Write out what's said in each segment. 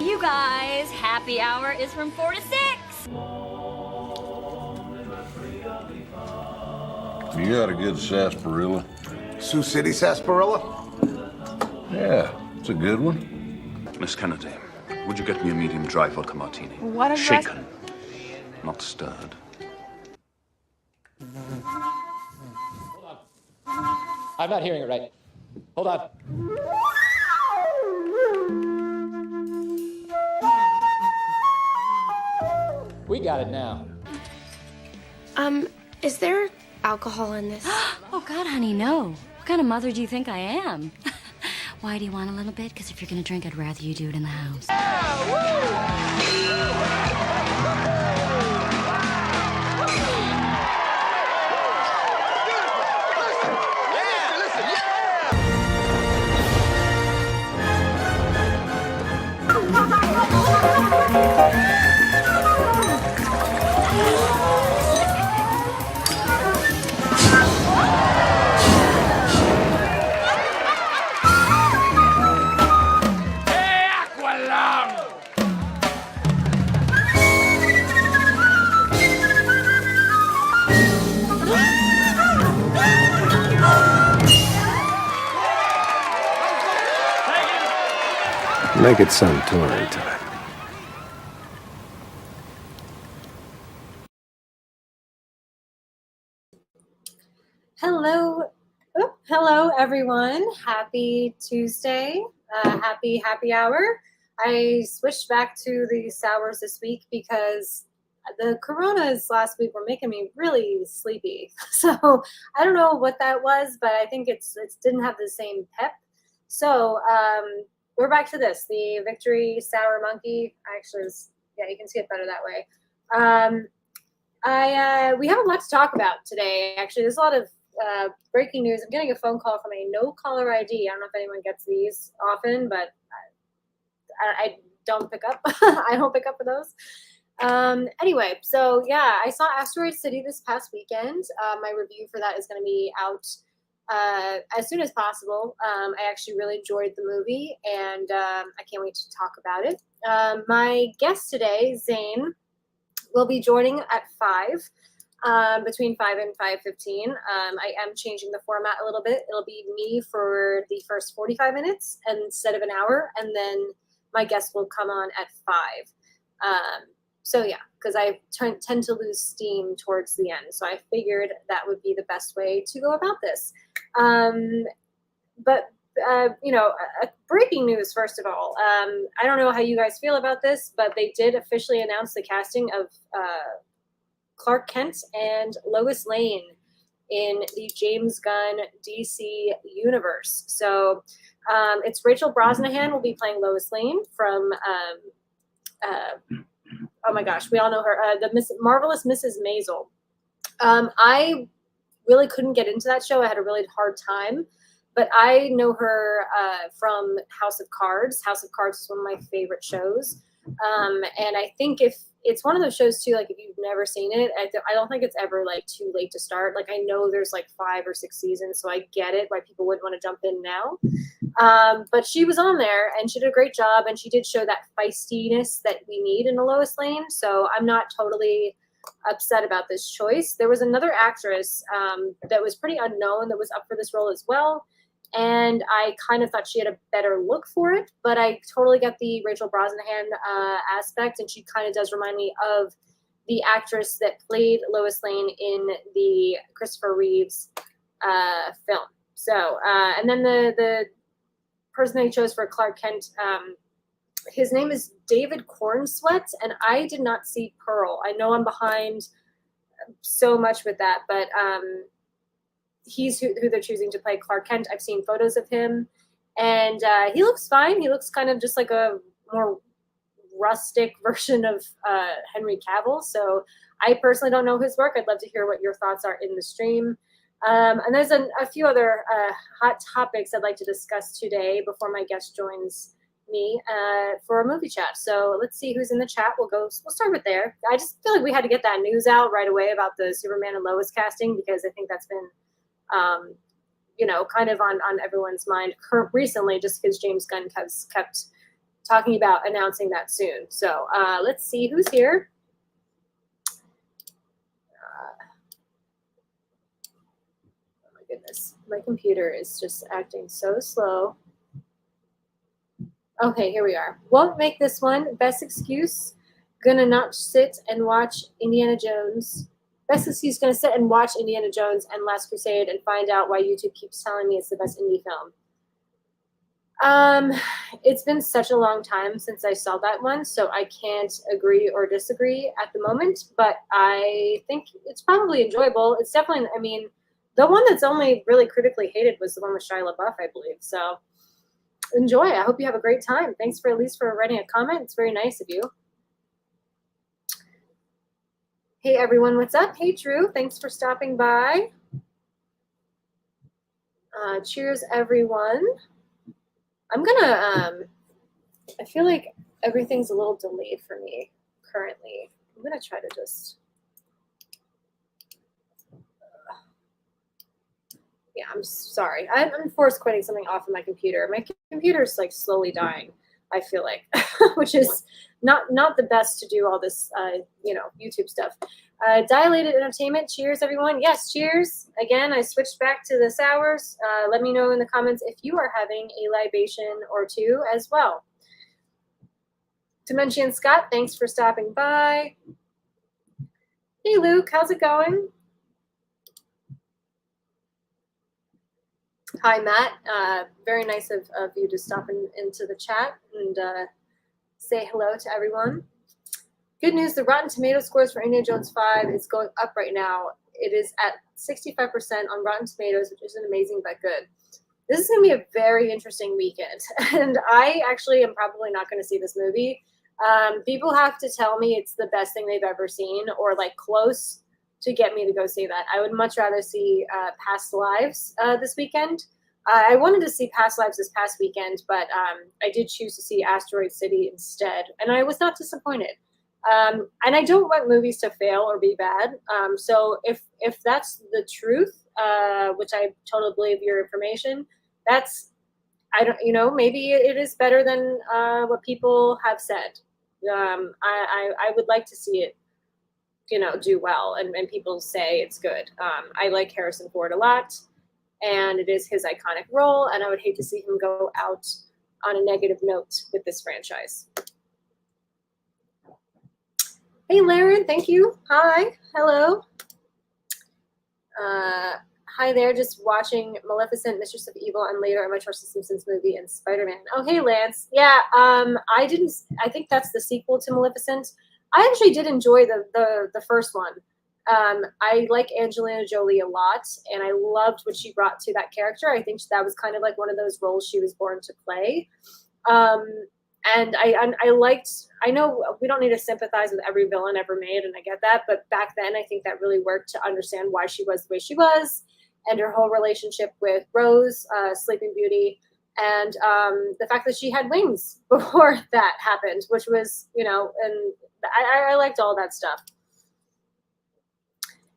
You guys, happy hour is from 4 to 6. You got a good sarsaparilla? Sioux City sarsaparilla? Yeah, it's a good one. Miss Kennedy, would you get me a medium dry vodka martini? What address? Shaken, not stirred. Hold on. I'm not hearing it right. Hold on. We got it now. Is there alcohol in this? Oh, God, honey, no. What kind of mother do you think I am? Why do you want a little bit? Because if you're going to drink, I'd rather you do it in the house. Make it Suntory time. Hello everyone. Happy Tuesday. Happy hour. I switched back to the sours this week because the Coronas last week were making me really sleepy. So I don't know what that was, but I think it didn't have the same pep. So we're back to this, the Victory Sour Monkey. Actually, you can see it better that way. We have a lot to talk about today. Actually, there's a lot of breaking news. I'm getting a phone call from a no caller ID. I don't know if anyone gets these often, but I don't pick up. I don't pick up for those. Anyway, so yeah, I saw Asteroid City this past weekend. My review for that is going to be out as soon as possible. I actually really enjoyed the movie, and I can't wait to talk about it. My guest today, Zane, will be joining at 5. Between 5 and 5:15. I am changing the format a little bit. It'll be me for the first 45 minutes instead of an hour, and then my guest will come on at 5. So yeah, because I tend to lose steam towards the end. So I figured that would be the best way to go about this. Breaking news, first of all. I don't know how you guys feel about this, but they did officially announce the casting of Clark Kent and Lois Lane in the James Gunn DC universe. So it's Rachel Brosnahan will be playing Lois Lane from, oh my gosh, we all know her, the Marvelous Mrs. Maisel. I really couldn't get into that show. I had a really hard time, but I know her from House of Cards. House of Cards is one of my favorite shows. And I think if it's one of those shows too, like if you've never seen it, I don't think it's ever like too late to start. Like I know there's like 5 or 6 seasons, so I get it why people wouldn't want to jump in now. But she was on there and she did a great job, and she did show that feistiness that we need in a Lois Lane. So I'm not totally upset about this choice. There was another actress that was pretty unknown that was up for this role as well. And I kind of thought she had a better look for it, but I totally get the Rachel Brosnahan aspect, and she kind of does remind me of the actress that played Lois Lane in the Christopher Reeves film. So, and then the person that he chose for Clark Kent, his name is David Cornsweet, and I did not see Pearl. I know I'm behind so much with that, but he's who they're choosing to play Clark Kent. I've seen photos of him, and he looks fine. He looks kind of just like a more rustic version of Henry Cavill. So I personally don't know his work. I'd love to hear what your thoughts are in the stream. And there's a few other hot topics I'd like to discuss today before my guest joins me for a movie chat. So let's see who's in the chat. We'll start with there. I just feel like we had to get that news out right away about the Superman and Lois casting, because I think that's been kind of on everyone's mind recently, just because James Gunn has kept talking about announcing that soon. So let's see who's here. Oh my goodness, my computer is just acting so slow. Okay, here we are. Won't make this one. Best excuse, gonna not sit and watch Indiana Jones. Best excuse, gonna sit and watch Indiana Jones and Last Crusade and find out why YouTube keeps telling me it's the best indie film. It's been such a long time since I saw that one, so I can't agree or disagree at the moment, but I think it's probably enjoyable. It's definitely, I mean, the one that's only really critically hated was the one with Shia LaBeouf, I believe. So enjoy. I hope you have a great time. Thanks for at least for writing a comment. It's very nice of you. Hey everyone, what's up? Hey Drew, thanks for stopping by. Cheers everyone. I'm gonna, I feel like everything's a little delayed for me currently. I'm gonna try to just, yeah, I'm sorry. I'm forced quitting something off of my computer. My computer's like slowly dying, I feel like, which is not the best to do all this, YouTube stuff. Dilated Entertainment, cheers everyone. Yes, cheers. Again, I switched back to the sours. Let me know in the comments if you are having a libation or two as well. Dimension Scott, thanks for stopping by. Hey Luke, how's it going? Hi Matt, very nice of you to stop into the chat and say hello to everyone. Good news, the Rotten Tomato scores for Indiana Jones 5 is going up right now. It is at 65% on Rotten Tomatoes, which isn't amazing but good. This is going to be a very interesting weekend, and I actually am probably not going to see this movie. People have to tell me it's the best thing they've ever seen or like close to get me to go see that. I would much rather see Past Lives this weekend. I wanted to see Past Lives this past weekend, but I did choose to see Asteroid City instead, and I was not disappointed. And I don't want movies to fail or be bad. So if that's the truth, which I totally believe your information, that's, I don't, maybe it is better than what people have said. I would like to see it, do well and people say it's good. I like Harrison Ford a lot, and it is his iconic role, and I would hate to see him go out on a negative note with this franchise. Hey, Laren, thank you. Hi, hello. Hi there, just watching Maleficent, Mistress of Evil, and later I might watch the Simpsons movie and Spider-Man. Oh, hey, Lance. Yeah, I think that's the sequel to Maleficent. I actually did enjoy the first one. I like Angelina Jolie a lot, and I loved what she brought to that character. I think that was kind of like one of those roles she was born to play. And I liked, I know we don't need to sympathize with every villain ever made, and I get that, but back then I think that really worked to understand why she was the way she was, and her whole relationship with Rose, Sleeping Beauty, and the fact that she had wings before that happened, which was, and I liked all that stuff.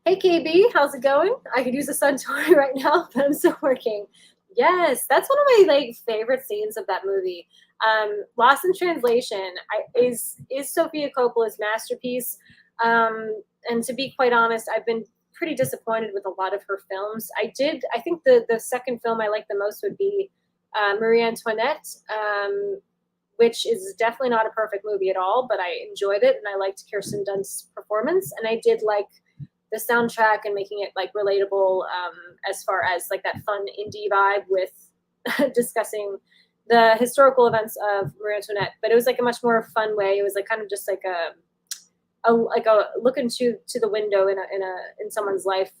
Hey KB, how's it going? I could use a Suntory right now, but I'm still working. Yes, that's one of my favorite scenes of that movie. Lost in Translation is Sofia Coppola's masterpiece. And to be quite honest, I've been pretty disappointed with a lot of her films. I think the second film I like the most would be Marie Antoinette, which is definitely not a perfect movie at all, but I enjoyed it, and I liked Kirsten Dunst's performance, and I did like the soundtrack and making it like relatable as far as like that fun indie vibe with discussing the historical events of Marie Antoinette, but it was like a much more fun way. It was like kind of just like a look into the window in someone's life,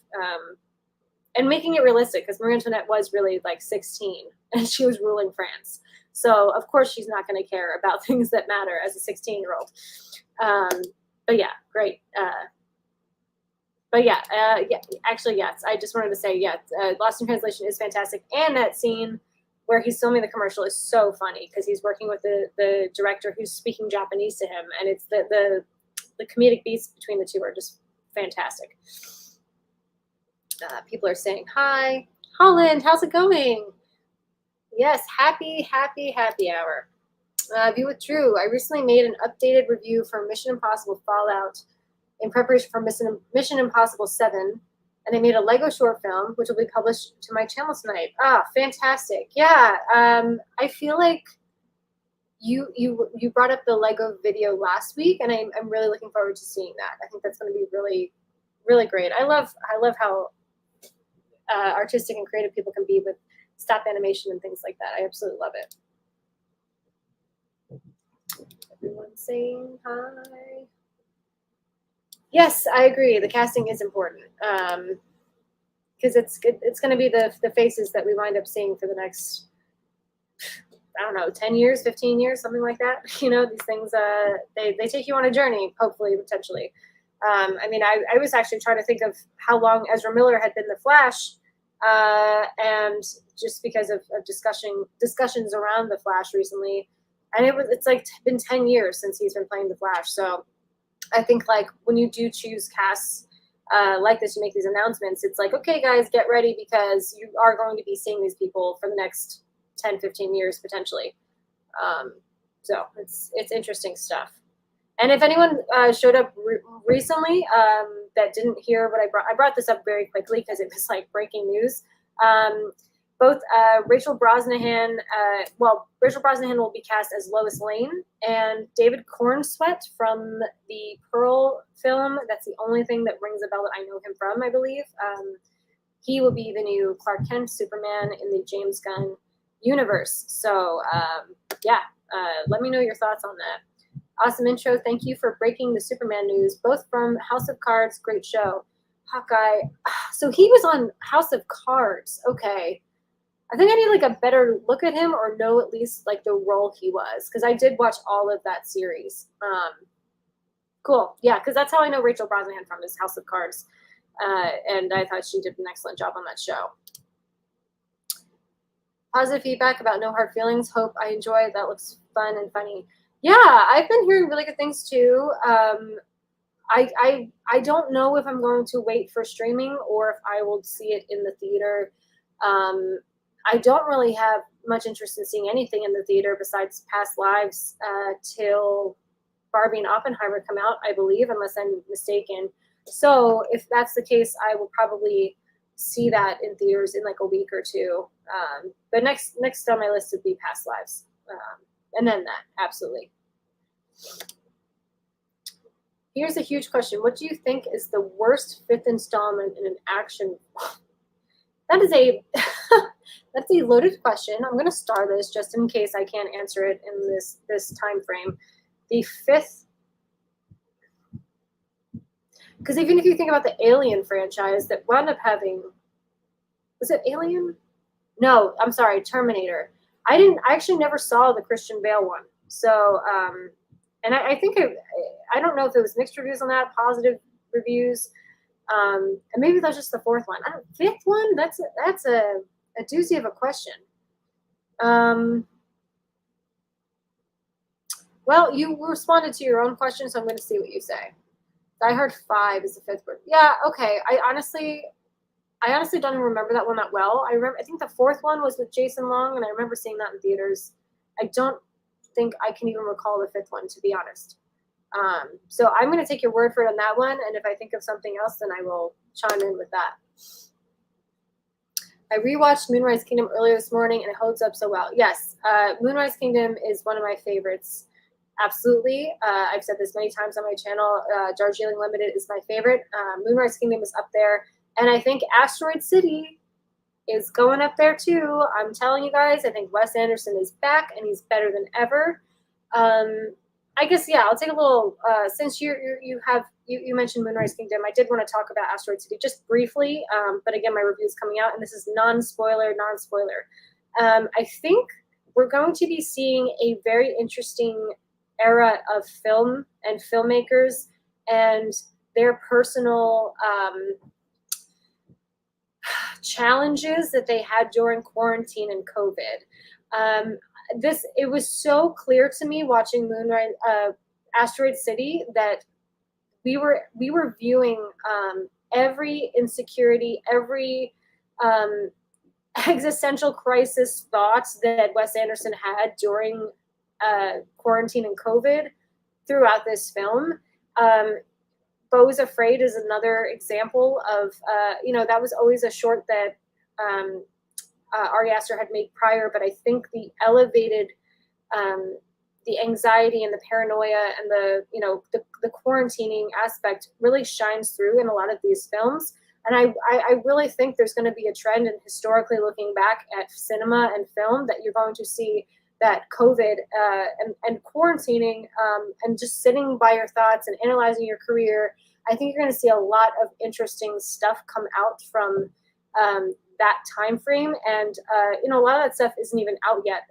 and making it realistic, because Marie Antoinette was really like 16 and she was ruling France. So of course she's not going to care about things that matter as a 16-year-old. But yeah, great. Actually, yes. I just wanted to say, yes, Lost in Translation is fantastic, and that scene where he's filming the commercial is so funny because he's working with the director who's speaking Japanese to him, and it's the comedic beats between the two are just fantastic. People are saying hi. Holland, how's it going? Yes, happy hour. View with Drew. I recently made an updated review for Mission Impossible Fallout in preparation for Mission Impossible 7, and I made a Lego short film, which will be published to my channel tonight. Ah, fantastic. Yeah, I feel like you brought up the Lego video last week, and I'm really looking forward to seeing that. I think that's going to be really, really great. I love how artistic and creative people can be with stop animation and things like that. I absolutely love it. Everyone saying hi. Yes, I agree. The casting is important because it's going to be the faces that we wind up seeing for the next, I don't know, 10 years, 15 years, something like that. You know, these things, they take you on a journey, hopefully, potentially. I mean, I was actually trying to think of how long Ezra Miller had been the Flash, and just because of discussions around the Flash recently, and it's like been 10 years since he's been playing the Flash. So I think like when you do choose casts like this, you make these announcements, it's like, okay, guys, get ready because you are going to be seeing these people for the next 10, 15 years potentially. So it's interesting stuff. And if anyone showed up recently that didn't hear what I brought this up very quickly because it was like breaking news. Both Rachel Brosnahan will be cast as Lois Lane, and David Cornsweet from the Pearl film. That's the only thing that rings a bell that I know him from, I believe. He will be the new Clark Kent Superman in the James Gunn universe. So let me know your thoughts on that. Awesome intro. Thank you for breaking the Superman news, both from House of Cards. Great show. Hawkeye. So he was on House of Cards. Okay. I think I need like a better look at him or know at least like the role he was, because I did watch all of that series. Cool. Yeah, because that's how I know Rachel Brosnahan from is House of Cards. And I thought she did an excellent job on that show. Positive feedback about No Hard Feelings. Hope I enjoy it. That looks fun and funny. Yeah, I've been hearing really good things too. I don't know if I'm going to wait for streaming or if I will see it in the theater. I don't really have much interest in seeing anything in the theater besides past lives till Barbie and Oppenheimer come out, I believe, unless I'm mistaken. So if that's the case, I will probably see that in theaters in like a week or two. But next on my list would be past lives. And then that, absolutely. Here's a huge question. What do you think is the worst fifth installment in an action? That is that's a loaded question. I'm going to star this just in case I can't answer it in this time frame. The fifth, because even if you think about the Alien franchise that wound up having, was it Alien? No, I'm sorry, Terminator. I actually never saw the Christian Bale one. So, and I think I don't know if it was mixed reviews on that, positive reviews. And maybe that's just the fourth one. Fifth one? That's a doozy of a question. Well, you responded to your own question, so I'm going to see what you say. Die Hard 5 is the fifth one. Yeah, okay. I honestly don't even remember that one that well. I think the fourth one was with Jason Long, and I remember seeing that in theaters. I don't think I can even recall the fifth one, to be honest. So I'm going to take your word for it on that one, and if I think of something else, then I will chime in with that. I rewatched Moonrise Kingdom earlier this morning, and it holds up so well. Yes, Moonrise Kingdom is one of my favorites. Absolutely. I've said this many times on my channel. Darjeeling Limited is my favorite. Moonrise Kingdom is up there, and I think Asteroid City is going up there too. I'm telling you guys, I think Wes Anderson is back, and he's better than ever. I guess, yeah, I'll take a little, since you mentioned Moonrise Kingdom, I did want to talk about Asteroid City just briefly, but again, my review is coming out, and this is non-spoiler. I think we're going to be seeing a very interesting era of film and filmmakers and their personal challenges that they had during quarantine and COVID. It was so clear to me watching Asteroid City that we were viewing every insecurity, every existential crisis thoughts that Wes Anderson had during quarantine and COVID throughout this film. Beau's Afraid is another example of, that was always a short that Ari Aster had made prior, but I think the elevated, the anxiety and the paranoia and the quarantining aspect really shines through in a lot of these films. And I really think there's going to be a trend in historically looking back at cinema and film that you're going to see that COVID and quarantining and just sitting by your thoughts and analyzing your career, I think you're going to see a lot of interesting stuff come out from that time frame. And a lot of that stuff isn't even out yet.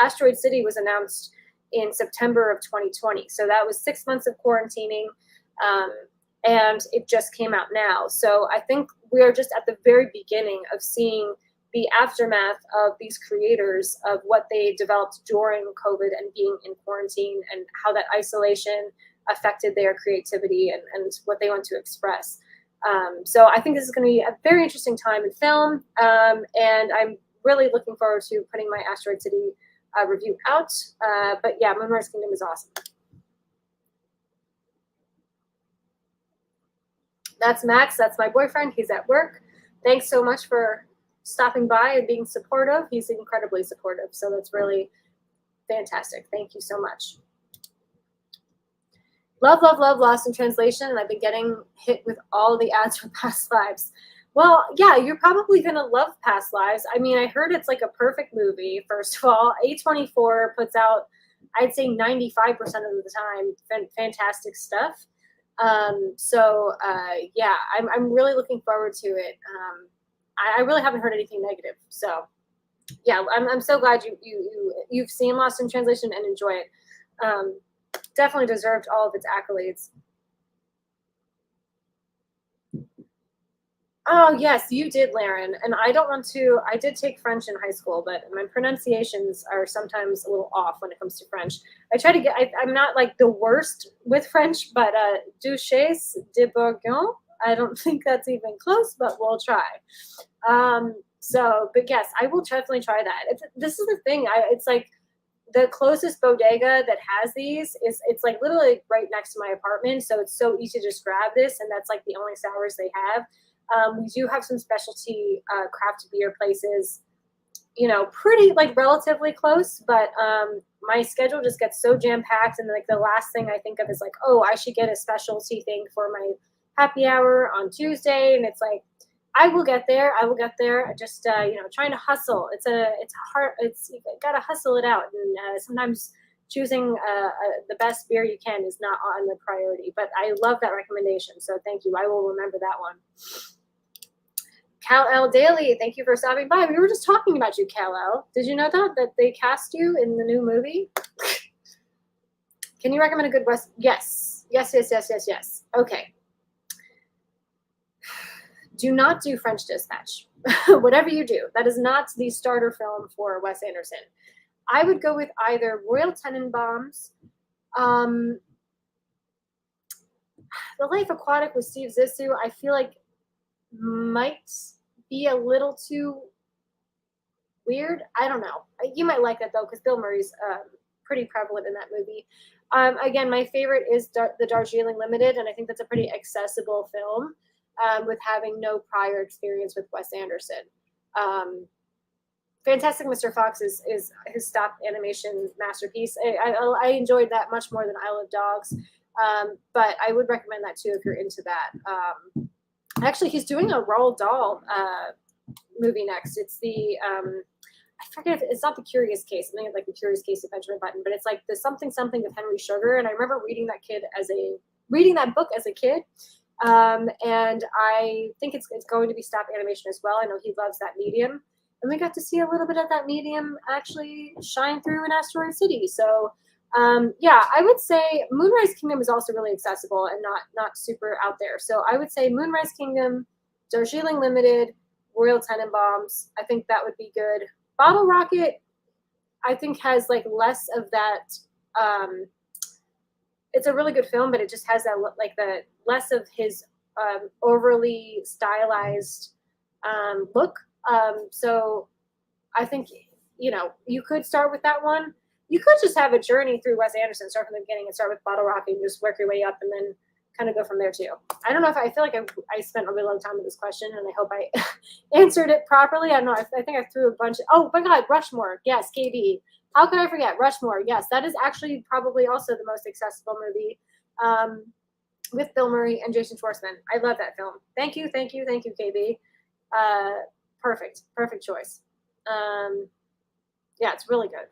Asteroid City was announced in September of 2020, so that was 6 months of quarantining, and it just came out now. So I think we are just at the very beginning of seeing the aftermath of these creators, of what they developed during COVID and being in quarantine, and how that isolation affected their creativity and what they want to express. So I think this is going to be a very interesting time in film, and I'm really looking forward to putting my Asteroid City review out. But yeah, Moonrise Kingdom is awesome. That's Max. That's my boyfriend. He's at work. Thanks so much for stopping by and being supportive. He's incredibly supportive. So that's really fantastic. Thank you so much. Love, love, love Lost in Translation. And I've been getting hit with all the ads for Past Lives. Well, yeah, you're probably going to love Past Lives. I mean, I heard it's like a perfect movie. First of all, A24 puts out, I'd say 95% of the time, fantastic stuff. Yeah, I'm really looking forward to it. I really haven't heard anything negative. So yeah, I'm so glad you've seen Lost in Translation and enjoy it. Definitely deserved all of its accolades. Oh, yes, you did, Laren. And I did take French in high school, but my pronunciations are sometimes a little off when it comes to French. I'm not like the worst with French, but Duchesse de Bourgogne, I don't think that's even close, but we'll try. But yes, I will definitely try that. This is the thing. It's like the closest bodega that has these it's like literally right next to my apartment. So it's so easy to just grab this. And that's like the only sours they have. We do have some specialty craft beer places, pretty like relatively close, but my schedule just gets so jam packed. And like the last thing I think of is like, oh, I should get a specialty thing for my happy hour on Tuesday. And it's like, I will get there. Just, trying to hustle. It's hard. You gotta hustle it out. And sometimes choosing the best beer you can is not on the priority, but I love that recommendation. So thank you. I will remember that one. Cal L. Daly, thank you for stopping by. We were just talking about you, Cal L. Did you know that they cast you in the new movie? Can you recommend a good West? Yes. Okay. Do not do French Dispatch. Whatever you do, that is not the starter film for Wes Anderson. I would go with either Royal Tenenbaums, The Life Aquatic with Steve Zissou. I feel like might be a little too weird. I don't know. You might like that though, because Bill Murray's pretty prevalent in that movie. Again, my favorite is the Darjeeling Limited, and I think that's a pretty accessible film with having no prior experience with Wes Anderson. Fantastic Mr. Fox is his stop animation masterpiece. I enjoyed that much more than Isle of Dogs, but I would recommend that too if you're into that. Actually, he's doing a Roald Dahl movie next. It's the I forget. It's not The Curious Case. I think it's like The Curious Case of Benjamin Button, but it's like the something of Henry Sugar. And I remember reading that book as a kid. And I think it's going to be stop animation as well. I know he loves that medium, and we got to see a little bit of that medium actually shine through in Asteroid City. So yeah, I would say Moonrise Kingdom is also really accessible and not super out there. So I would say Moonrise Kingdom, Darjeeling Limited, Royal Tenenbaums. I think that would be good. Bottle Rocket, I think, has like less of that. It's a really good film, but it just has that like the less of his overly stylized look. So I think you could start with that one. You could just have a journey through Wes Anderson, start from the beginning and start with Bottle Rocket and just work your way up and then kind of go from there too. I don't know if I feel like I spent a really long time with this question and I hope I answered it properly. I don't know. I think I threw a bunch of, oh my God, Rushmore. Yes, KB. How could I forget Rushmore? Yes, that is actually probably also the most accessible movie with Bill Murray and Jason Schwartzman. I love that film. Thank you, KB. Perfect choice. Yeah, it's really good.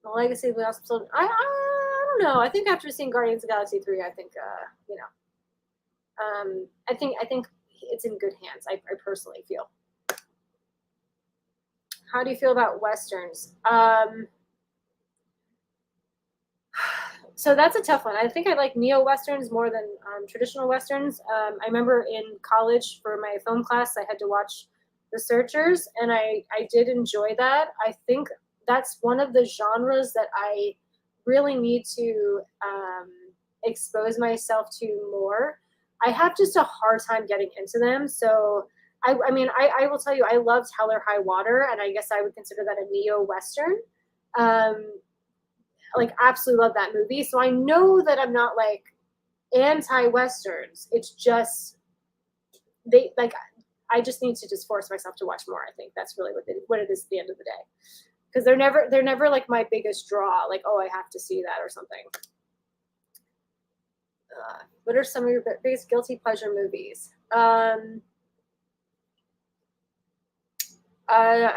The Legacy of the Lost Children. I don't know. I think after seeing Guardians of the Galaxy 3, I think I think it's in good hands. I personally feel. How do you feel about Westerns? So that's a tough one. I think I like neo-Westerns more than traditional Westerns. I remember in college for my film class, I had to watch The Searchers, and I did enjoy that. I think that's one of the genres that I really need to expose myself to more. I have just a hard time getting into them. So I will tell you, I loved Hell or High Water, and I guess I would consider that a neo-Western. Absolutely love that movie. So I know that I'm not like anti-Westerns. It's just I just need to just force myself to watch more. I think that's really what it is at the end of the day. Because they're never like my biggest draw. Like, oh, I have to see that or something. What are some of your biggest guilty pleasure movies? I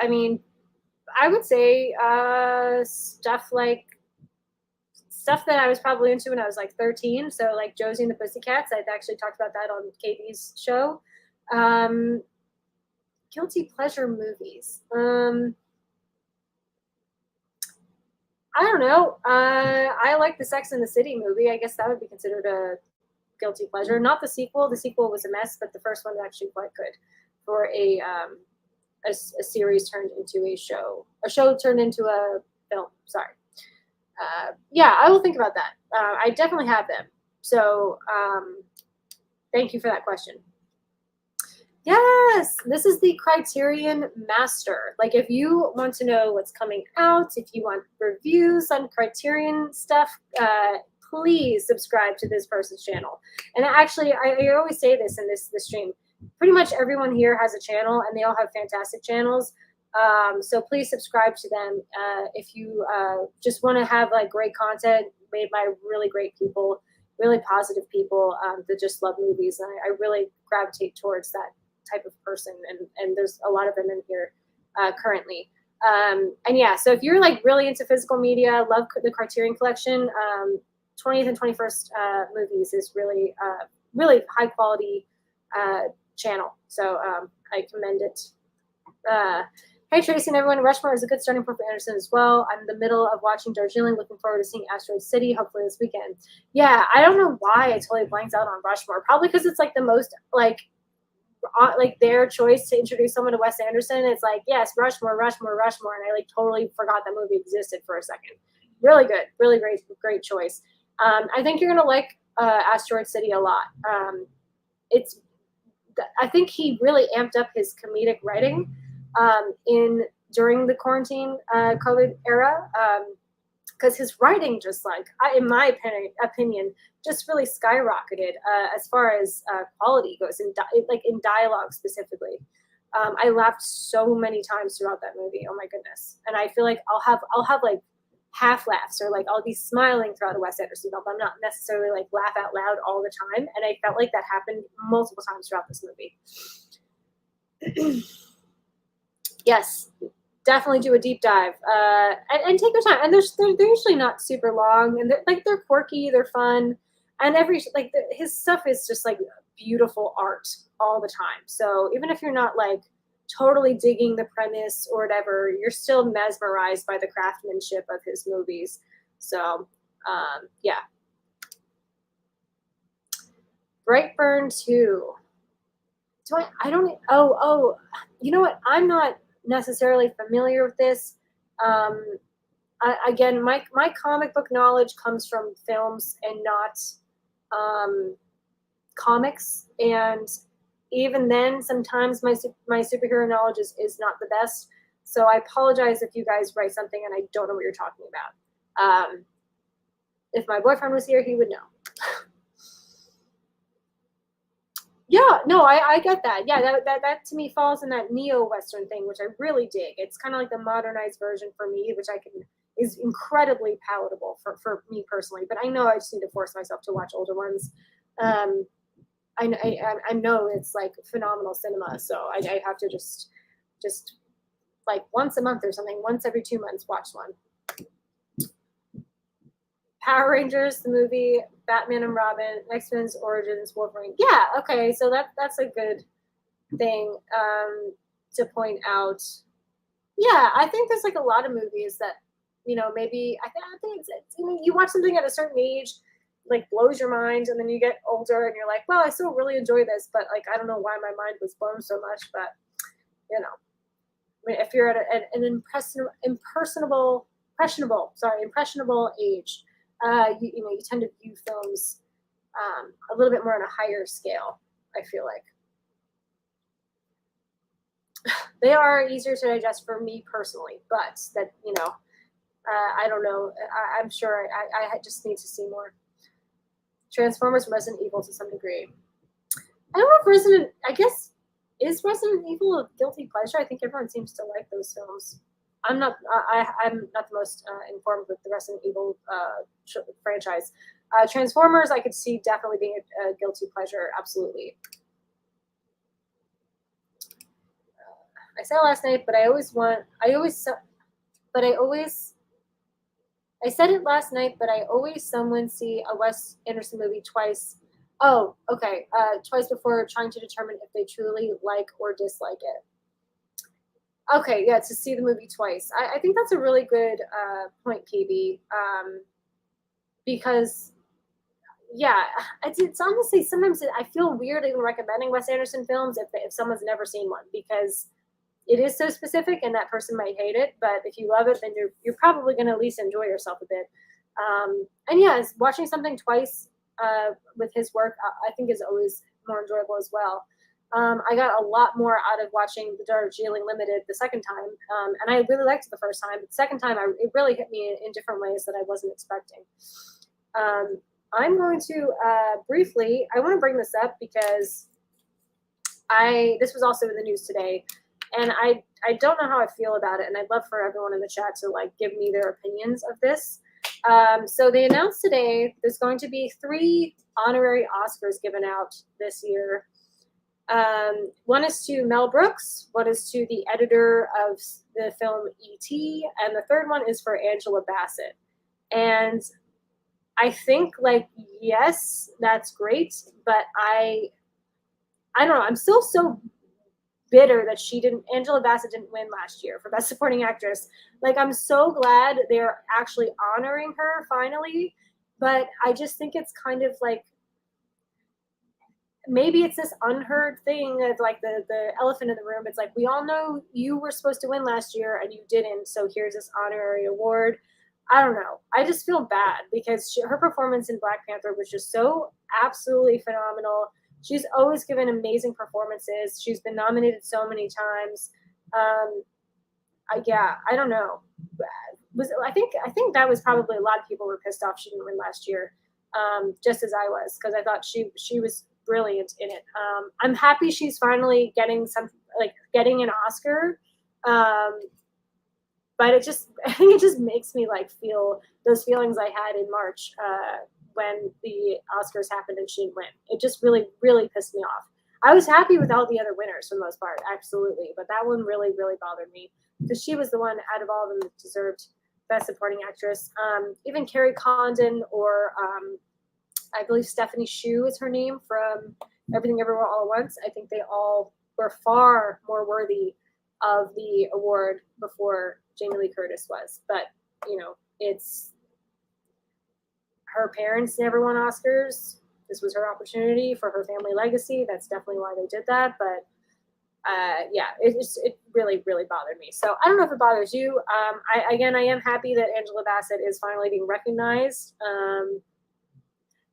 mean, I would say stuff that I was probably into when I was like 13. So like Josie and the Pussycats. I've actually talked about that on KB's show. Guilty pleasure movies. I don't know. I like the Sex and the City movie. I guess that would be considered a guilty pleasure. Not the sequel. The sequel was a mess, but the first one was actually quite good for a series turned into a show. A show turned into a film. Sorry. Yeah, I will think about that. I definitely have them. So thank you for that question. Yes, this is the Criterion Master. Like if you want to know what's coming out, if you want reviews on Criterion stuff, please subscribe to this person's channel. And actually, I always say this in this stream. Pretty much everyone here has a channel, and they all have fantastic channels. So please subscribe to them if you just want to have like great content made by really great people, really positive people that just love movies. And I really gravitate towards that type of person, and there's a lot of them in here currently. And yeah, so if you're like really into physical media, love the Criterion Collection, 20th and 21st movies is really really high quality channel. So I commend it. Hey Tracy and everyone, Rushmore is a good starting point for Anderson as well. I'm in the middle of watching Darjeeling, looking forward to seeing Asteroid City, hopefully this weekend. Yeah, I don't know why I totally blanked out on Rushmore. Probably because it's like the most like their choice to introduce someone to Wes Anderson. It's like, yes, Rushmore, and I like totally forgot that movie existed for a second. Really good, really great choice. I think you're gonna like Asteroid City a lot. I think he really amped up his comedic writing during the quarantine COVID era, because his writing just in my opinion, just really skyrocketed as far as quality goes, in dialogue specifically. I laughed so many times throughout that movie. Oh my goodness! And I feel like I'll have like half laughs, or like I'll be smiling throughout a Wes Anderson film. I'm not necessarily like laugh out loud all the time, and I felt like that happened multiple times throughout this movie. Yes, definitely do a deep dive and take your time. And they're usually not super long, and they're quirky, they're fun, and his stuff is just like beautiful art all the time. So even if you're not like totally digging the premise or whatever, you're still mesmerized by the craftsmanship of his movies. So yeah. Brightburn 2. You know what? I'm not necessarily familiar with this. Again, my comic book knowledge comes from films and not comics. And even then, sometimes my superhero knowledge is not the best. So I apologize if you guys write something and I don't know what you're talking about. If my boyfriend was here, he would know. Yeah, no, I get that. Yeah, that to me falls in that neo-Western thing, which I really dig. It's kind of like the modernized version for me, which is incredibly palatable for me personally. But I know I just need to force myself to watch older ones. I know it's like phenomenal cinema, so I have to just like once a month or something, once every 2 months, watch one. Power Rangers, the movie, Batman and Robin, X-Men's Origins, Wolverine. Yeah, okay, so that's a good thing to point out. Yeah, I think there's like a lot of movies that, maybe I think it's you watch something at a certain age, like blows your mind, and then you get older and you're like, well, I still really enjoy this, but like I don't know why my mind was blown so much, but I mean, if you're at an impressionable age, you tend to view films a little bit more on a higher scale. I feel like they are easier to digest for me personally, but that I don't know. I'm sure I just need to see more. Transformers, Resident Evil to some degree. I don't know if is Resident Evil a guilty pleasure? I think everyone seems to like those films. I'm not the most informed with the Resident Evil franchise. Transformers, I could see definitely being a guilty pleasure. Absolutely. I said it last night, but I said it last night, but I always someone see a Wes Anderson movie twice. Oh, okay. Twice before trying to determine if they truly like or dislike it. Okay, yeah, to see the movie twice. I think that's a really good point, KB. Because, yeah, it's honestly, sometimes I feel weird even recommending Wes Anderson films if someone's never seen one, because it is so specific and that person might hate it. But if you love it, then you're probably going to at least enjoy yourself a bit. And yeah, watching something twice with his work, I think is always more enjoyable as well. I got a lot more out of watching The Darjeeling Limited the second time, and I really liked it the first time. But the second time, it really hit me in different ways that I wasn't expecting. I'm going to briefly, I want to bring this up because this was also in the news today, and I don't know how I feel about it, and I'd love for everyone in the chat to like give me their opinions of this. So they announced today there's going to be 3 honorary Oscars given out this year. One is to Mel Brooks, one is to the editor of the film E.T., and the third one is for Angela Bassett. And I think, like, yes, that's great, but I don't know. I'm still so bitter that Angela Bassett didn't win last year for Best Supporting Actress. Like, I'm so glad they're actually honoring her finally, but I just think it's kind of like, maybe it's this unheard thing of like the elephant in the room. It's like, we all know you were supposed to win last year and you didn't, so here's this honorary award. I don't know. I just feel bad because her performance in Black Panther was just so absolutely phenomenal. She's always given amazing performances. She's been nominated so many times. I don't know. I think that was probably a lot of people were pissed off she didn't win last year, just as I was, because I thought she was brilliant in it. I'm happy she's finally getting an Oscar. But I think it just makes me like feel those feelings I had in March when the Oscars happened and she didn't win. It just really, really pissed me off. I was happy with all the other winners for the most part, absolutely. But that one really, really bothered me because she was the one out of all of them that deserved Best Supporting Actress. Even Carrie Condon or I believe Stephanie Hsu is her name from Everything Everywhere All at Once. I think they all were far more worthy of the award before Jamie Lee Curtis was. But, it's her parents never won Oscars. This was her opportunity for her family legacy. That's definitely why they did that. But it really, really bothered me. So I don't know if it bothers you. I am happy that Angela Bassett is finally being recognized.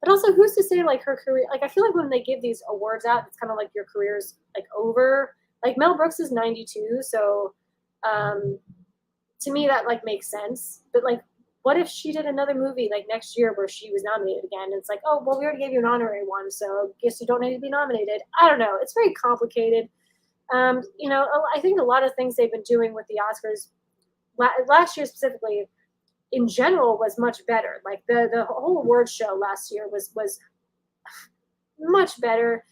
But also, who's to say like her career? Like, I feel like when they give these awards out, it's kind of like your career's like over. Like Mel Brooks is 92, so to me that like makes sense. But like, what if she did another movie like next year where she was nominated again? And it's like, oh well, we already gave you an honorary one, so guess you don't need to be nominated. I don't know. It's very complicated. You know, I think a lot of things they've been doing with the Oscars last year specifically, in general, was much better. Like the whole awards show last year was much better.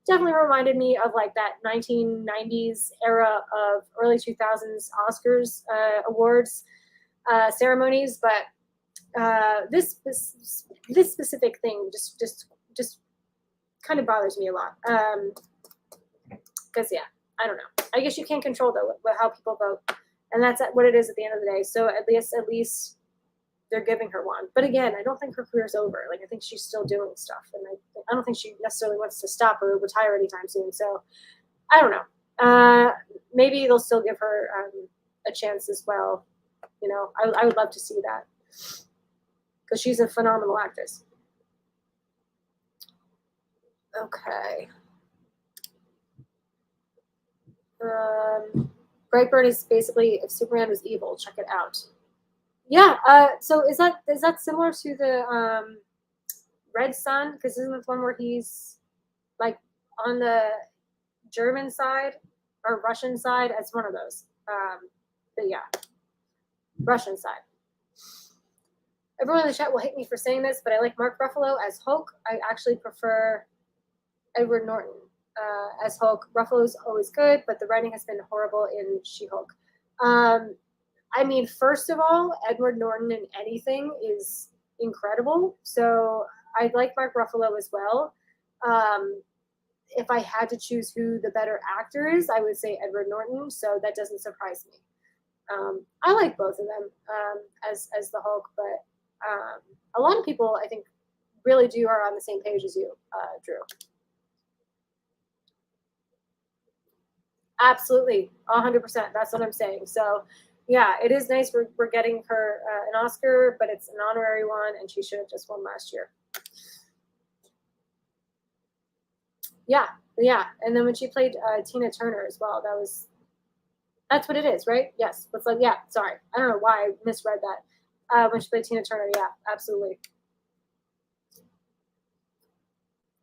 Definitely reminded me of like that 1990s era of early 2000s Oscars awards ceremonies. But this specific thing just kind of bothers me a lot. Because yeah, I don't know. I guess you can't control though how people vote, and that's what it is at the end of the day. So at least they're giving her one. But again, I don't think her career's over. Like, I think she's still doing stuff, and I don't think she necessarily wants to stop or retire anytime soon. So I don't know. Maybe they'll still give her a chance as well. You know, I would love to see that because she's a phenomenal actress. Okay. Brightburn is basically if Superman was evil. Check it out. Yeah. So is that similar to the Red Sun? Because isn't it one where he's like on the German side or Russian side? It's one of those. But yeah, Russian side. Everyone in the chat will hate me for saying this, but I like Mark Ruffalo as Hulk. I actually prefer Edward Norton as Hulk. Ruffalo's always good, but the writing has been horrible in She-Hulk. I mean, first of all, Edward Norton in anything is incredible. So I like Mark Ruffalo as well. If I had to choose who the better actor is, I would say Edward Norton. So that doesn't surprise me. I like both of them as the Hulk, but a lot of people, I think, really are on the same page as you, Drew. Absolutely, 100%. That's what I'm saying. So, yeah, it is nice we're getting her an Oscar, but it's an honorary one, and she should have just won last year. Yeah. And then when she played Tina Turner as well, that's what it is, right? Yes. It's like, yeah, sorry. I don't know why I misread that. When she played Tina Turner, yeah, absolutely.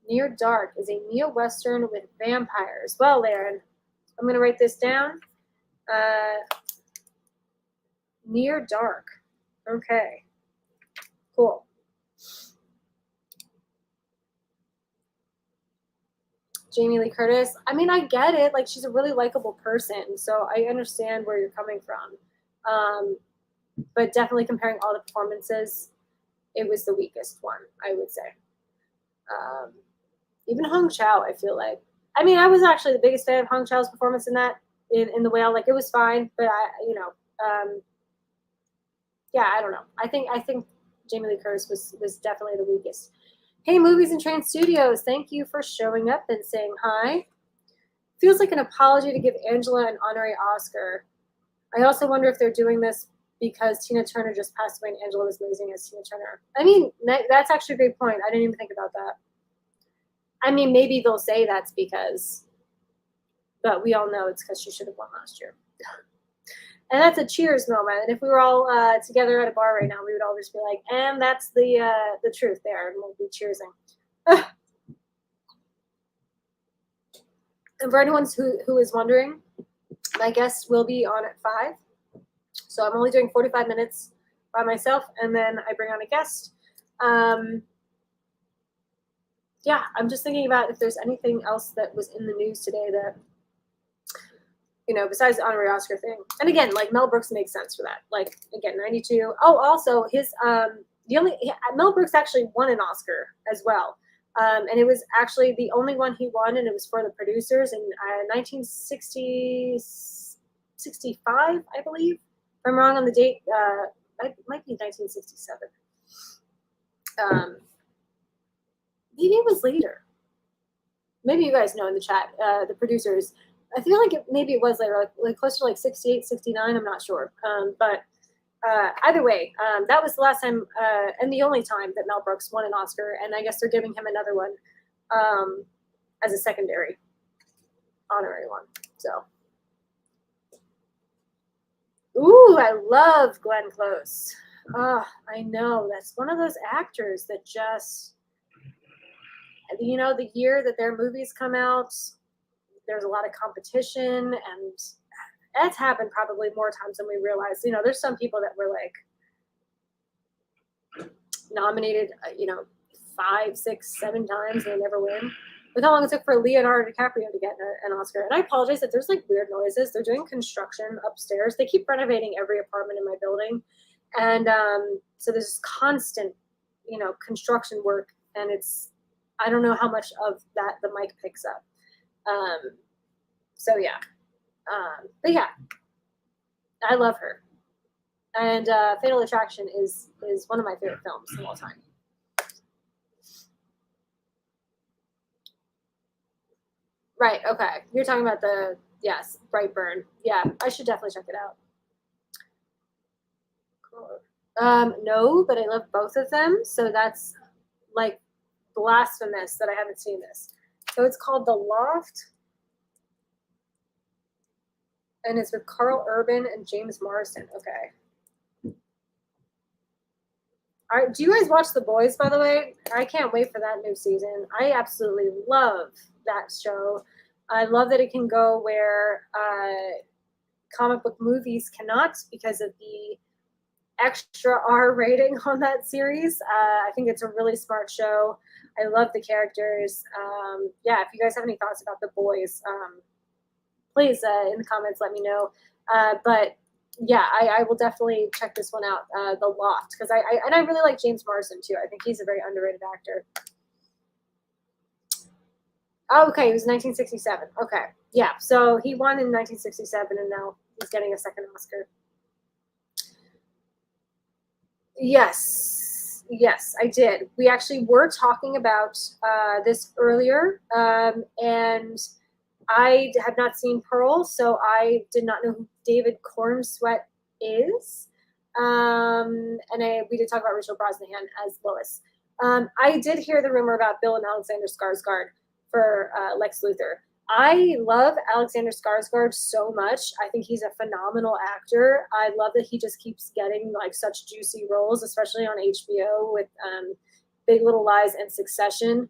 Near Dark is a neo-Western with vampires. Well, Laren, I'm going to write this down. Near Dark. Okay. Cool. Jamie Lee Curtis. I mean, I get it. Like, she's a really likable person, so I understand where you're coming from. But definitely comparing all the performances, it was the weakest one, I would say. Even Hong Chau, I feel like. I mean, I was actually the biggest fan of Hong Chau's performance in The Whale. Like, it was fine, but yeah, I don't know. I think Jamie Lee Curtis was definitely the weakest. Hey, Movies and Train Studios, thank you for showing up and saying hi. Feels like an apology to give Angela an honorary Oscar. I also wonder if they're doing this because Tina Turner just passed away and Angela was amazing as Tina Turner. I mean, that's actually a great point. I didn't even think about that. I mean, maybe they'll say that's because, but we all know it's because she should have won last year. And that's a cheers moment. And if we were all together at a bar right now, we would all just be like, and that's the truth there, and we'll be cheersing. And for anyone who is wondering, my guest will be on at 5. So I'm only doing 45 minutes by myself, and then I bring on a guest. Yeah, I'm just thinking about if there's anything else that was in the news today that, besides the honorary Oscar thing. And again, like Mel Brooks makes sense for that. Like, again, 92. Oh, also his Mel Brooks actually won an Oscar as well. And it was actually the only one he won, and it was for The Producers in 1965, I believe. If I'm wrong on the date, it might be 1967. Maybe it was later. Maybe you guys know in the chat, The Producers. I feel like maybe it was later, like closer to like 68, 69. I'm not sure. But Either way, that was the last time and the only time that Mel Brooks won an Oscar, and I guess they're giving him another one as a secondary honorary one. So, ooh, I love Glenn Close. I know, that's one of those actors that just, you know, the year that their movies come out, there's a lot of competition, and that's happened probably more times than we realize. You know, there's some people that were like nominated, 5, 6, 7 times and they never win. Look how long it took for Leonardo DiCaprio to get an Oscar. And I apologize that there's like weird noises. They're doing construction upstairs. They keep renovating every apartment in my building. And so there's constant, construction work. And I don't know how much of that the mic picks up. So yeah. But yeah, I love her. And Fatal Attraction is one of my favorite films of all time. Right, okay. You're talking about yes, Brightburn. Yeah, I should definitely check it out. Cool. No, but I love both of them. So that's like blasphemous that I haven't seen this. So it's called The Loft. And it's with Carl Urban and James Marsden. Okay. All right, do you guys watch The Boys, by the way? I can't wait for that new season. I absolutely love that show. I love that it can go where comic book movies cannot because of the extra R rating on that series. I think it's a really smart show. I love the characters. Yeah, if you guys have any thoughts about The Boys, please in the comments let me know. But yeah, I will definitely check this one out, The Loft, because I really like James Marsden too. I think he's a very underrated actor. Oh, okay, it was 1967. Okay, yeah, so he won in 1967, and now he's getting a second Oscar. Yes, I did. We actually were talking about this earlier, and I have not seen Pearl, so I did not know who David Cornsweet is. And we did talk about Rachel Brosnahan as Lois. I did hear the rumor about Bill and Alexander Skarsgård for Lex Luthor. I love Alexander Skarsgård so much. I think he's a phenomenal actor. I love that he just keeps getting like such juicy roles, especially on HBO with Big Little Lies and Succession.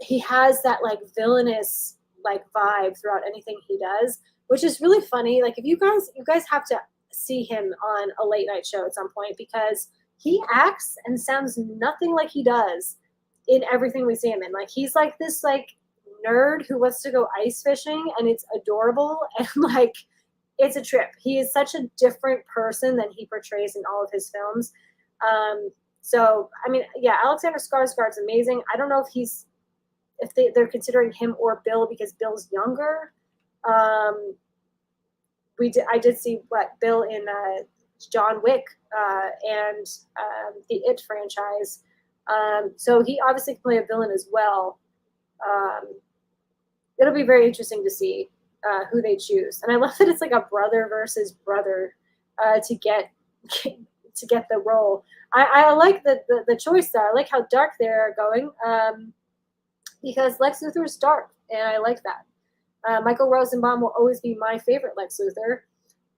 He has that like villainous like vibe throughout anything he does, which is really funny. Like if you guys have to see him on a late night show at some point because he acts and sounds nothing like he does in everything we see him in. Like he's like this like nerd who wants to go ice fishing, and it's adorable and like it's a trip. He is such a different person than he portrays in all of his films. So I mean, yeah, Alexander Skarsgård's amazing. I don't know if they're considering him or Bill because Bill's younger. I did see Bill in John Wick and the It franchise. So he obviously can play a villain as well. It'll be very interesting to see who they choose. And I love that it's like a brother versus brother to get the role. I like the choice though. I like how dark they're going because Lex Luthor is dark, and I like that. Michael Rosenbaum will always be my favorite Lex Luthor.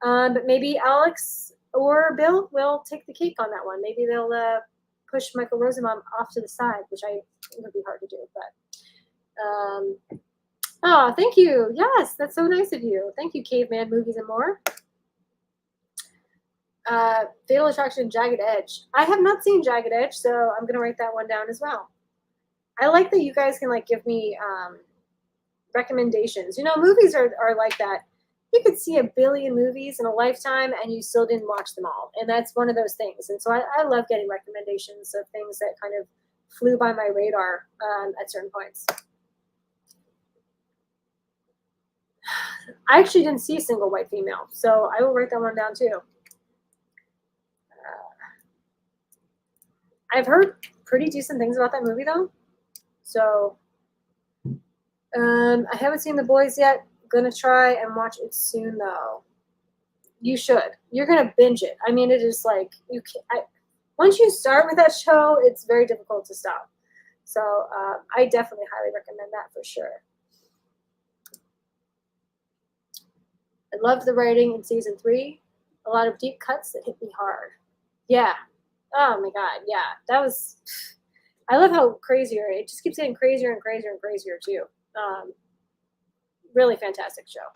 But maybe Alex or Bill will take the cake on that one. Maybe they'll push Michael Rosenbaum off to the side, which I think would be hard to do. But oh, thank you. Yes, that's so nice of you. Thank you, Caveman Movies and More. Fatal Attraction, Jagged Edge. I have not seen Jagged Edge, so I'm gonna write that one down as well. I like that you guys can like give me recommendations. You know, movies are like that. You could see a billion movies in a lifetime and you still didn't watch them all. And that's one of those things. And so I love getting recommendations of things that kind of flew by my radar at certain points. I actually didn't see a single white female, so I will write that one down too. I've heard pretty decent things about that movie though. So I haven't seen The Boys yet. Gonna try and watch it soon though. You should. You're gonna binge it. I mean, it is like you can. Once you start with that show, it's very difficult to stop. So I definitely highly recommend that for sure. I love the writing in season 3. A lot of deep cuts that hit me hard. Yeah. Oh my God. Yeah. That was. I love how crazier it just keeps getting crazier and crazier and crazier too. Really fantastic show.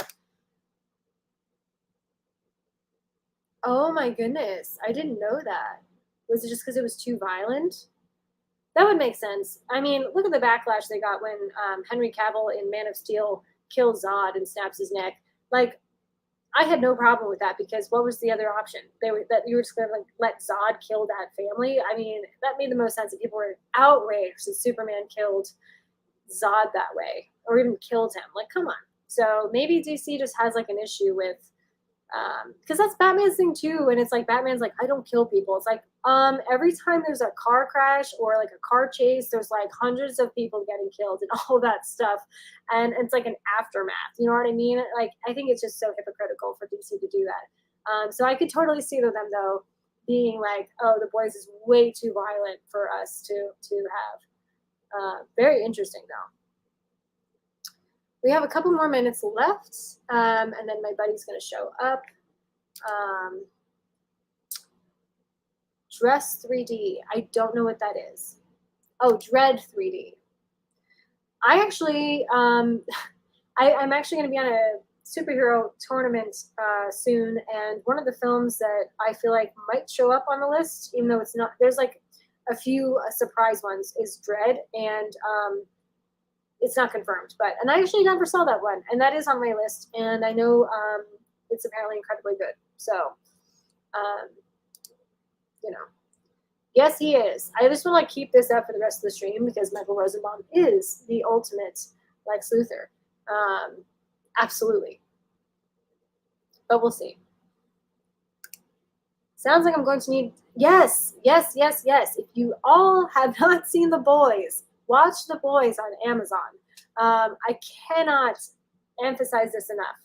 Oh my goodness. I didn't know that. Was it just because it was too violent? That would make sense. I mean, look at the backlash they got when Henry Cavill in Man of Steel kills Zod and snaps his neck. Like, I had no problem with that because what was the other option? That you were just gonna like let Zod kill that family. I mean, that made the most sense. And people were outraged that Superman killed Zod that way, or even killed him. Like, come on. So maybe DC just has like an issue with, because that's Batman's thing too. And it's like Batman's like, I don't kill people. It's like, every time there's a car crash or like a car chase, there's like hundreds of people getting killed and all that stuff. And it's like an aftermath. You know what I mean? Like, I think it's just so hypocritical for DC to do that. So I could totally see them though being like, oh, The Boys is way too violent for us to have. Very interesting though. We have a couple more minutes left, and then my buddy's going to show up. Dress 3D. I don't know what that is. Oh, Dread 3D. I actually, I'm actually going to be on a superhero tournament soon, and one of the films that I feel like might show up on the list, even though it's not, there's like a few surprise ones, is Dread, and it's not confirmed, and I actually never saw that one, and that is on my list, and I know it's apparently incredibly good. So, yes, he is. I just want to keep this up for the rest of the stream because Michael Rosenbaum is the ultimate Lex Luthor. Absolutely. But we'll see. Sounds like I'm going to need, yes. If you all have not seen The Boys, watch The Boys on Amazon. I cannot emphasize this enough.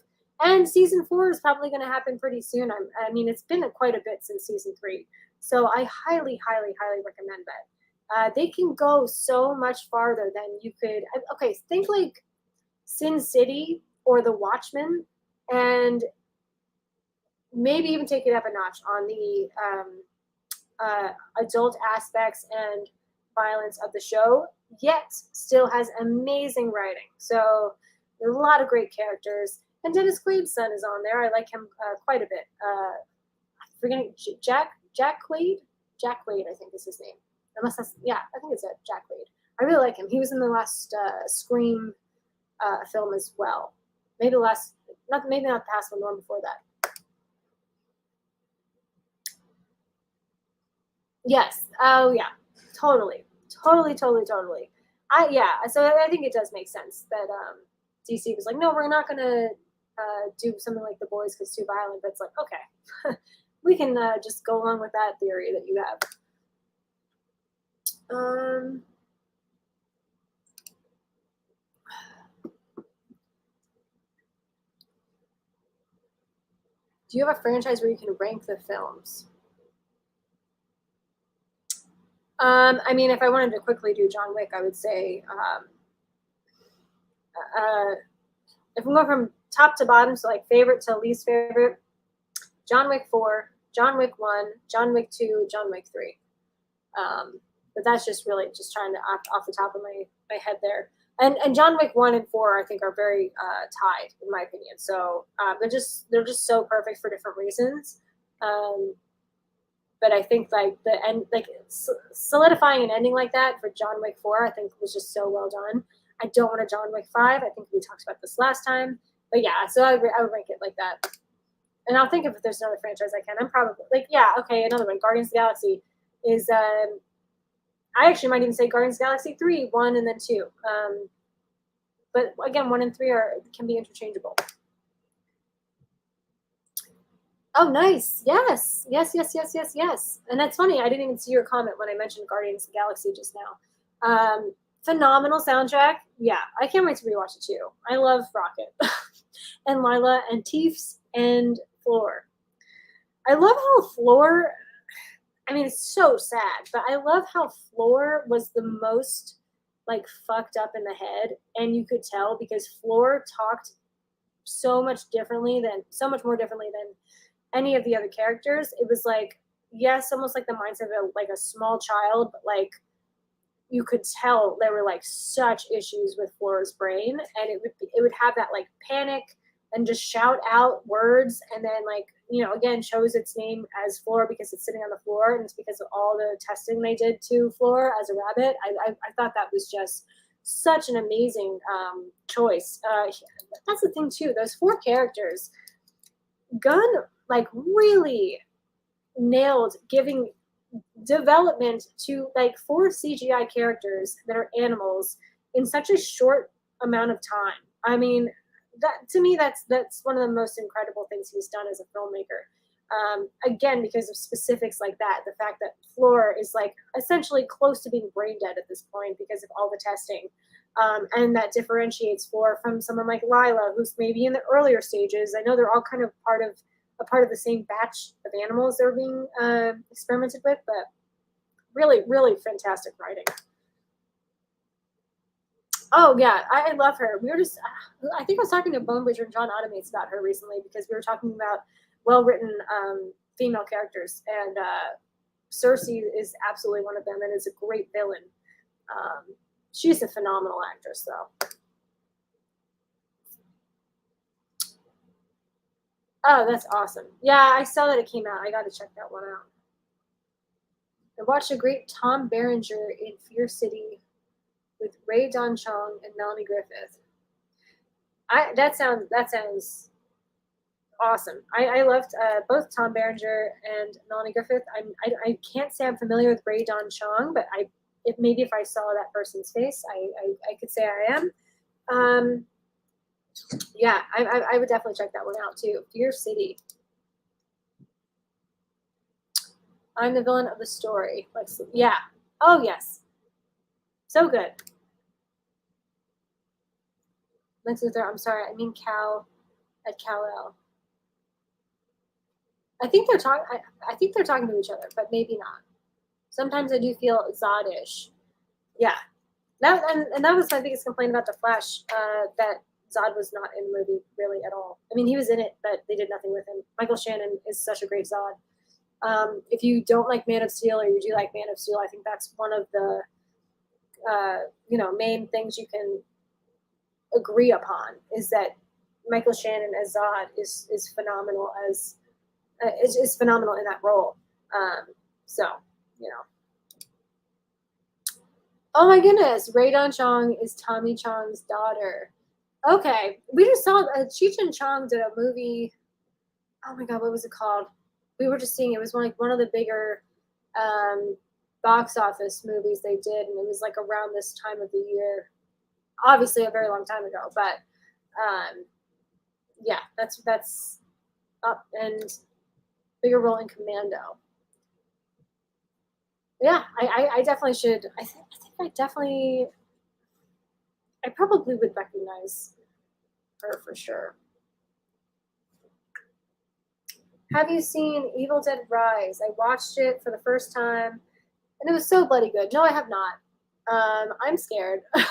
And season 4 is probably going to happen pretty soon. I mean, it's been quite a bit since season 3. So I highly, highly, highly recommend that. They can go so much farther than you could. Okay, think like Sin City or The Watchmen, and maybe even take it up a notch on the adult aspects and violence of the show, yet still has amazing writing. So there's a lot of great characters. And Dennis Quaid's son is on there. I like him quite a bit. I'm forgetting Jack Quaid? Jack Quaid, I think is his name. I think it's Jack Quaid. I really like him. He was in the last Scream film as well. Maybe not the past one, the one before that. Yes. Oh, yeah. Totally. So I think it does make sense that DC was like, no, we're not going to do something like The Boys because it's too violent. But it's like, okay, we can just go along with that theory that you have. Do you have a franchise where you can rank the films? I mean, if I wanted to quickly do John Wick, I would say, if we go from top to bottom, so like favorite to least favorite, John Wick 4, John Wick 1, John Wick 2, John Wick 3. But that's just really just trying to off the top of my head there. And John Wick 1 and 4, I think, are very tied, in my opinion. So they're just so perfect for different reasons. But I think solidifying an ending like that for John Wick 4, I think was just so well done. I don't want a John Wick 5. I think we talked about this last time. But yeah, so I would rank it like that. And I'll think if there's another franchise I can. I'm probably another one. Guardians of the Galaxy is I actually might even say Guardians of the Galaxy 3, 1 and then 2. But again, 1 and 3 can be interchangeable. Oh, nice. Yes. And that's funny. I didn't even see your comment when I mentioned Guardians of the Galaxy just now. Phenomenal soundtrack. Yeah, I can't wait to rewatch it too. I love Rocket and Lila and Teefs and Floor. I love how Floor, I mean, it's so sad, but I love how Floor was the most like fucked up in the head, and you could tell because Floor talked so much more differently than any of the other characters. It was like, yes, almost like the mindset of like a small child, but like you could tell there were like such issues with Flora's brain, and it would have that like panic and just shout out words, and then like, you know, again chose its name as Flora because it's sitting on the floor, and it's because of all the testing they did to Flora as a rabbit. I thought that was just such an amazing choice. That's the thing too. Those 4 characters, Gunn like really nailed giving development to like 4 CGI characters that are animals in such a short amount of time. I mean, that to me, that's one of the most incredible things he's done as a filmmaker. Again, because of specifics like that, the fact that Floor is like essentially close to being brain dead at this point because of all the testing. And that differentiates Floor from someone like Lila, who's maybe in the earlier stages. I know they're all kind of part of the same batch of animals that are being experimented with, but really, really fantastic writing. Oh yeah, I love her. We were just, I think I was talking to Bonebridger and John Automates about her recently because we were talking about well-written female characters, and Cersei is absolutely one of them, and is a great villain. She's a phenomenal actress, though. Oh, that's awesome. Yeah, I saw that it came out. I got to check that one out. I watched a great Tom Berenger in Fear City with Ray Don Chong and Melanie Griffith. That sounds awesome. I loved both Tom Berenger and Melanie Griffith. I can't say I'm familiar with Ray Don Chong, but maybe if I saw that person's face, I could say I am. Yeah, I would definitely check that one out too. Fear City. I'm the villain of the story. Yeah. Oh yes. So good. Lex Luthor, I'm sorry, I mean Cal at Kal-El. I think they're talking to each other, but maybe not. Sometimes I do feel Zod-ish. Yeah. That was my biggest complaint about The Flash, that Zod was not in the movie really at all. I mean, he was in it, but they did nothing with him. Michael Shannon is such a great Zod. If you don't like Man of Steel, or you do like Man of Steel, I think that's one of the main things you can agree upon, is that Michael Shannon as Zod is phenomenal is phenomenal in that role. So, you know. Oh my goodness, Ray Don Chong is Tommy Chong's daughter. Okay, we just saw Cheech and Chong did a movie. Oh my god, what was it called? We were just seeing it was one of the bigger box office movies they did, and it was like around this time of the year. Obviously, a very long time ago, but yeah, that's up, and bigger role in Commando. Yeah, I definitely should. I probably would recognize her for sure. Have you seen Evil Dead Rise? I watched it for the first time, and it was so bloody good. No, I have not. I'm scared. I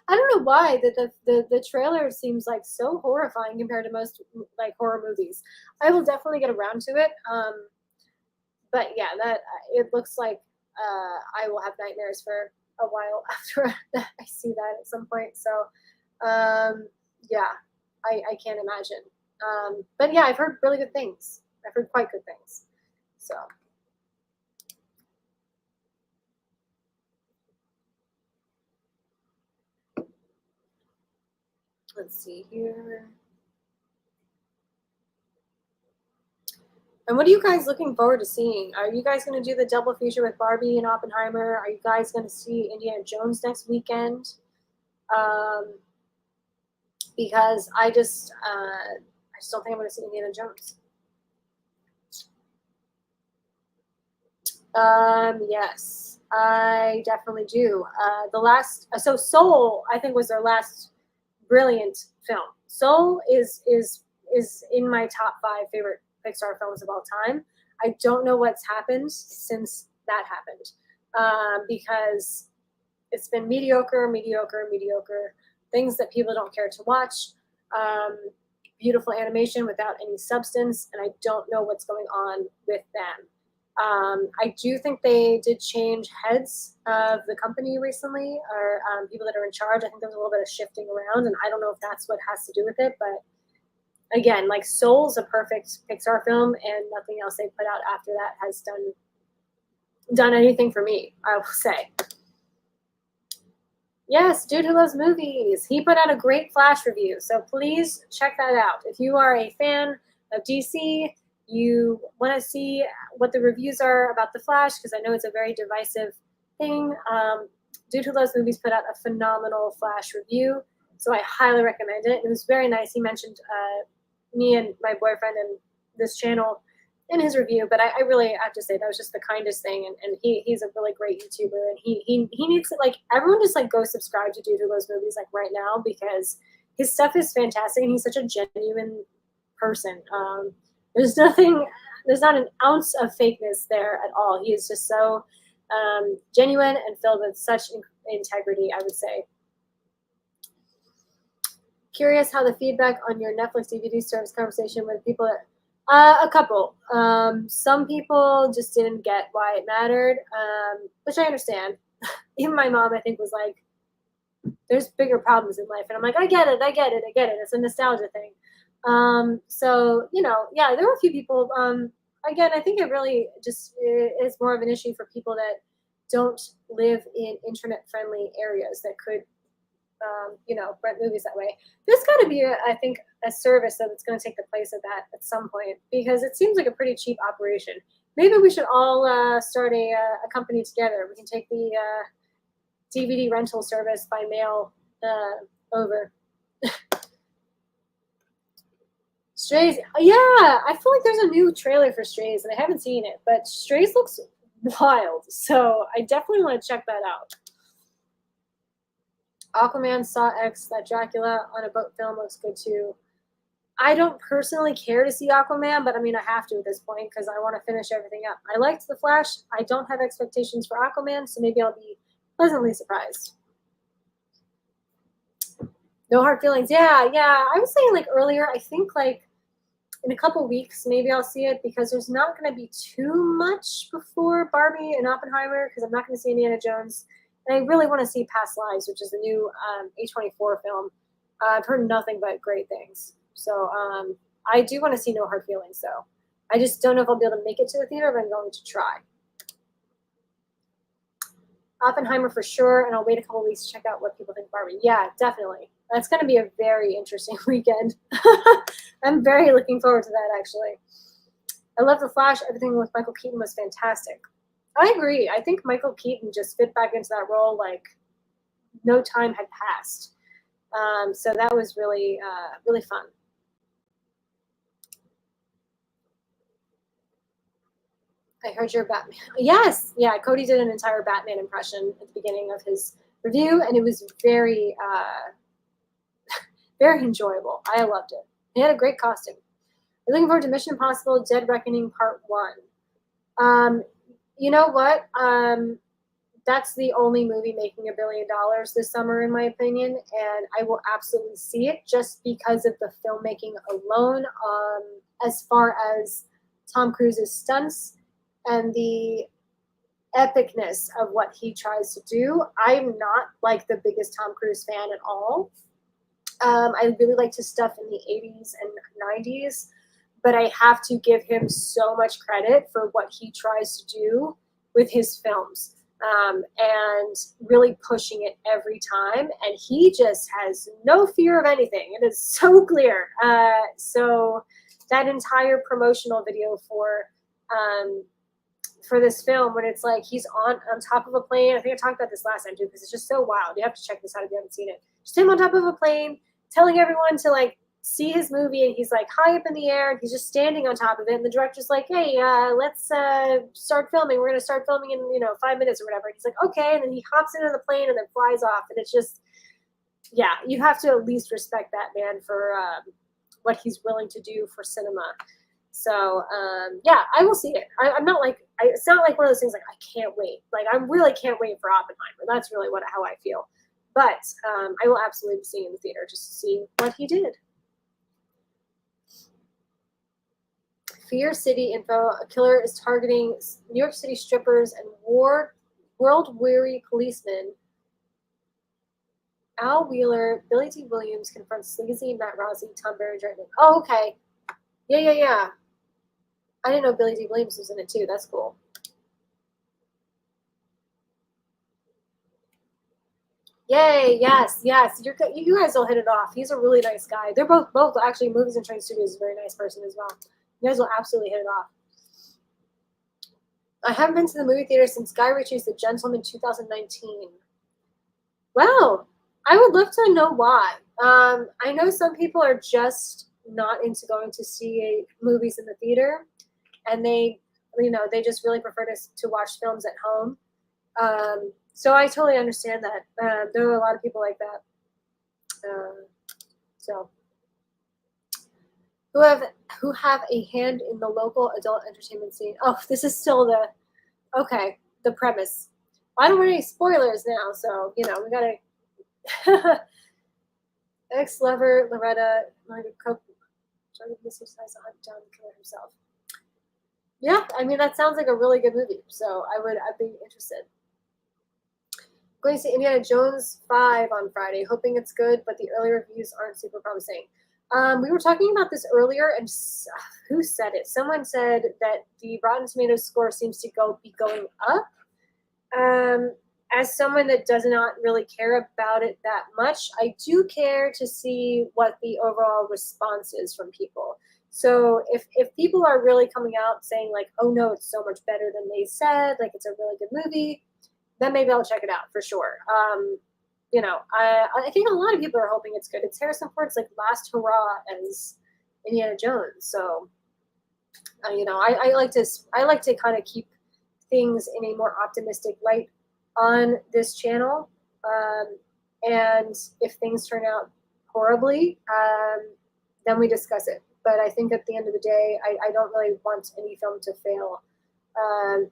don't know why the trailer seems like so horrifying compared to most like horror movies. I will definitely get around to it. But yeah, that it looks like I will have nightmares for a while after I see that at some point. So yeah, I can't imagine. But yeah, I've heard really good things. I've heard quite good things. So. Let's see here. And what are you guys looking forward to seeing? Are you guys going to do the double feature with Barbie and Oppenheimer? Are you guys going to see Indiana Jones next weekend? Because I just don't think I'm going to see Indiana Jones. Yes, I definitely do. So Soul, I think, was their last brilliant film. Soul is in my top 5 favorite Pixar films of all time. I don't know what's happened since that happened, because it's been mediocre, things that people don't care to watch, beautiful animation without any substance, and I don't know what's going on with them. I do think they did change heads of the company recently, or people that are in charge. I think there's a little bit of shifting around, and I don't know if that's what has to do with it. But again, like Soul's a perfect Pixar film, and nothing else they put out after that has done anything for me, I will say. Yes, Dude Who Loves Movies. He put out a great Flash review, so please check that out. If you are a fan of DC, you want to see what the reviews are about the Flash, because I know it's a very divisive thing. Dude Who Loves Movies put out a phenomenal Flash review, so I highly recommend it. It was very nice. He mentioned me and my boyfriend and this channel in his review, but I really have to say that was just the kindest thing, and he's a really great YouTuber, and he needs to, like, everyone just like go subscribe to Dude Who Loves Movies like right now, because his stuff is fantastic and he's such a genuine person. There's not an ounce of fakeness there at all. He is just so genuine and filled with such integrity, I would say. Curious how the feedback on your Netflix DVD service conversation with people a couple. Some people just didn't get why it mattered, which I understand. Even my mom, I think, was like, there's bigger problems in life. And I'm like, I get it. It's a nostalgia thing. So, yeah, there were a few people. Again, I think it really just is more of an issue for people that don't live in internet-friendly areas that could, rent movies that way. There's got to be, I think, a service that's going to take the place of that at some point, because it seems like a pretty cheap operation. Maybe we should all start a company together. We can take the DVD rental service by mail over. Strays, yeah, I feel like there's a new trailer for Strays, and I haven't seen it, but Strays looks wild, so I definitely want to check that out. Aquaman saw X, that Dracula on a boat film looks good too. I don't personally care to see Aquaman, but I mean, I have to at this point because I want to finish everything up. I liked The Flash. I don't have expectations for Aquaman, so maybe I'll be pleasantly surprised. No hard feelings. Yeah. I was saying like earlier, I think like in a couple weeks, maybe I'll see it, because there's not going to be too much before Barbie and Oppenheimer, because I'm not going to see Indiana Jones. And I really want to see Past Lives, which is the new A24 film. I've heard nothing but great things. So I do want to see No Hard Feelings, though. I just don't know if I'll be able to make it to the theater, but I'm going to try. Oppenheimer for sure, and I'll wait a couple weeks to check out what people think of Barbie. Yeah, definitely. That's going to be a very interesting weekend. I'm very looking forward to that, actually. I love The Flash. Everything with Michael Keaton was fantastic. I agree. I think Michael Keaton just fit back into that role like no time had passed. So that was really, really fun. I heard your Batman. Yes. Yeah, Cody did an entire Batman impression at the beginning of his review, and it was very, very enjoyable. I loved it. He had a great costume. We're looking forward to Mission Impossible Dead Reckoning Part 1. You know what? That's the only movie making $1 billion this summer, in my opinion, and I will absolutely see it just because of the filmmaking alone. As far as Tom Cruise's stunts and the epicness of what he tries to do, I'm not like the biggest Tom Cruise fan at all. I really liked his stuff in the 80s and 90s. But I have to give him so much credit for what he tries to do with his films, and really pushing it every time. And he just has no fear of anything. It is so clear. So that entire promotional video for this film, when it's like he's on top of a plane. I think I talked about this last time too, because it's just so wild. You have to check this out if you haven't seen it. Just him on top of a plane, telling everyone to like see his movie, and he's like high up in the air, and he's just standing on top of it, and the director's like, hey, let's start filming. We're gonna start filming in 5 minutes or whatever. And he's like, okay, and then he hops into the plane and then flies off, and it's just, yeah, you have to at least respect that man for what he's willing to do for cinema. So yeah, I will see it. I'm not like it's not like one of those things like I can't wait. Like I really can't wait for Oppenheimer. That's really how I feel. But I will absolutely be seeing in the theater just to see what he did. Fear City info: a killer is targeting New York City strippers and world-weary policemen. Al Wheeler, Billy D. Williams confronts sleazy Matt Rossi, Tom Berry, Jordan. Oh, okay. Yeah. I didn't know Billy D. Williams was in it too. That's cool. Yay! Yes. You guys will hit it off. He's a really nice guy. They're both actually Movies and Train Studios is a very nice person as well. You guys will absolutely hit it off. I haven't been to the movie theater since Guy Ritchie's The Gentleman 2019. Wow. I would love to know why. I know some people are just not into going to see movies in the theater, and they just really prefer to watch films at home. So I totally understand that. There are a lot of people like that. So who have a hand in the local adult entertainment scene. Oh, this is still the premise. I don't want any spoilers now, so we gotta. Ex-lover Loretta trying to misadvise a hunt down the killer himself. Yeah, I mean that sounds like a really good movie, so I'd be interested. Going to see Indiana Jones 5 on Friday, hoping it's good, but the early reviews aren't super promising. We were talking about this earlier, and who said it? Someone said that the Rotten Tomatoes score seems to be going up. As someone that does not really care about it that much, I do care to see what the overall response is from people. So if people are really coming out saying like, oh no, it's so much better than they said, like it's a really good movie, then maybe I'll check it out for sure. I think a lot of people are hoping it's good. It's Harrison Ford's like last hurrah as Indiana Jones. So, I like to kind of keep things in a more optimistic light on this channel. And if things turn out horribly, then we discuss it. But I think at the end of the day, I don't really want any film to fail,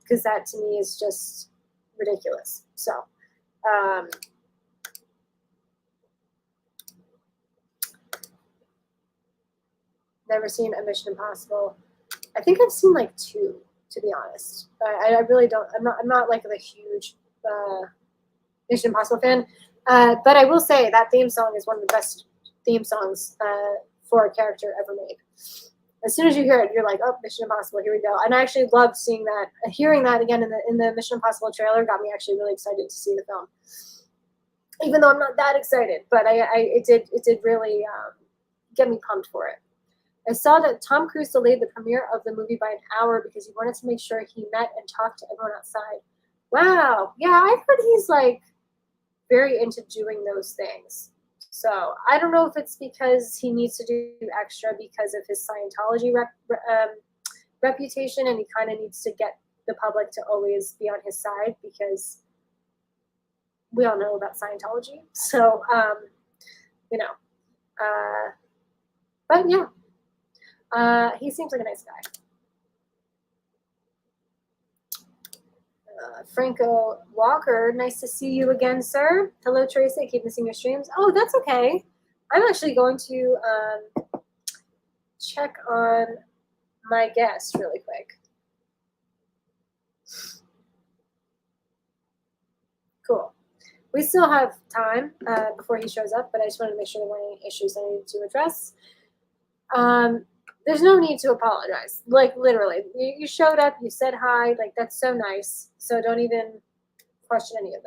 because that to me is just ridiculous. So, never seen a Mission Impossible. I think I've seen like 2, to be honest. I really don't. I'm not like a huge Mission Impossible fan. But I will say that theme song is one of the best theme songs for a character ever made. As soon as you hear it, you're like, oh, Mission Impossible, here we go. And I actually loved seeing that. Hearing that again in the Mission Impossible trailer got me actually really excited to see the film. Even though I'm not that excited, but it did really get me pumped for it. I saw that Tom Cruise delayed the premiere of the movie by an hour because he wanted to make sure he met and talked to everyone outside. Wow. Yeah, I've heard he's like very into doing those things. So I don't know if it's because he needs to do extra because of his Scientology reputation, and he kind of needs to get the public to always be on his side because we all know about Scientology. So, but yeah, he seems like a nice guy. Franco Walker, nice to see you again, sir. Hello, Tracy. I keep missing your streams. Oh, that's okay. I'm actually going to check on my guest really quick. Cool. We still have time before he shows up, but I just wanted to make sure there weren't any issues I needed to address. There's no need to apologize. Like, literally. You showed up, you said hi. Like, that's so nice. So don't even question any of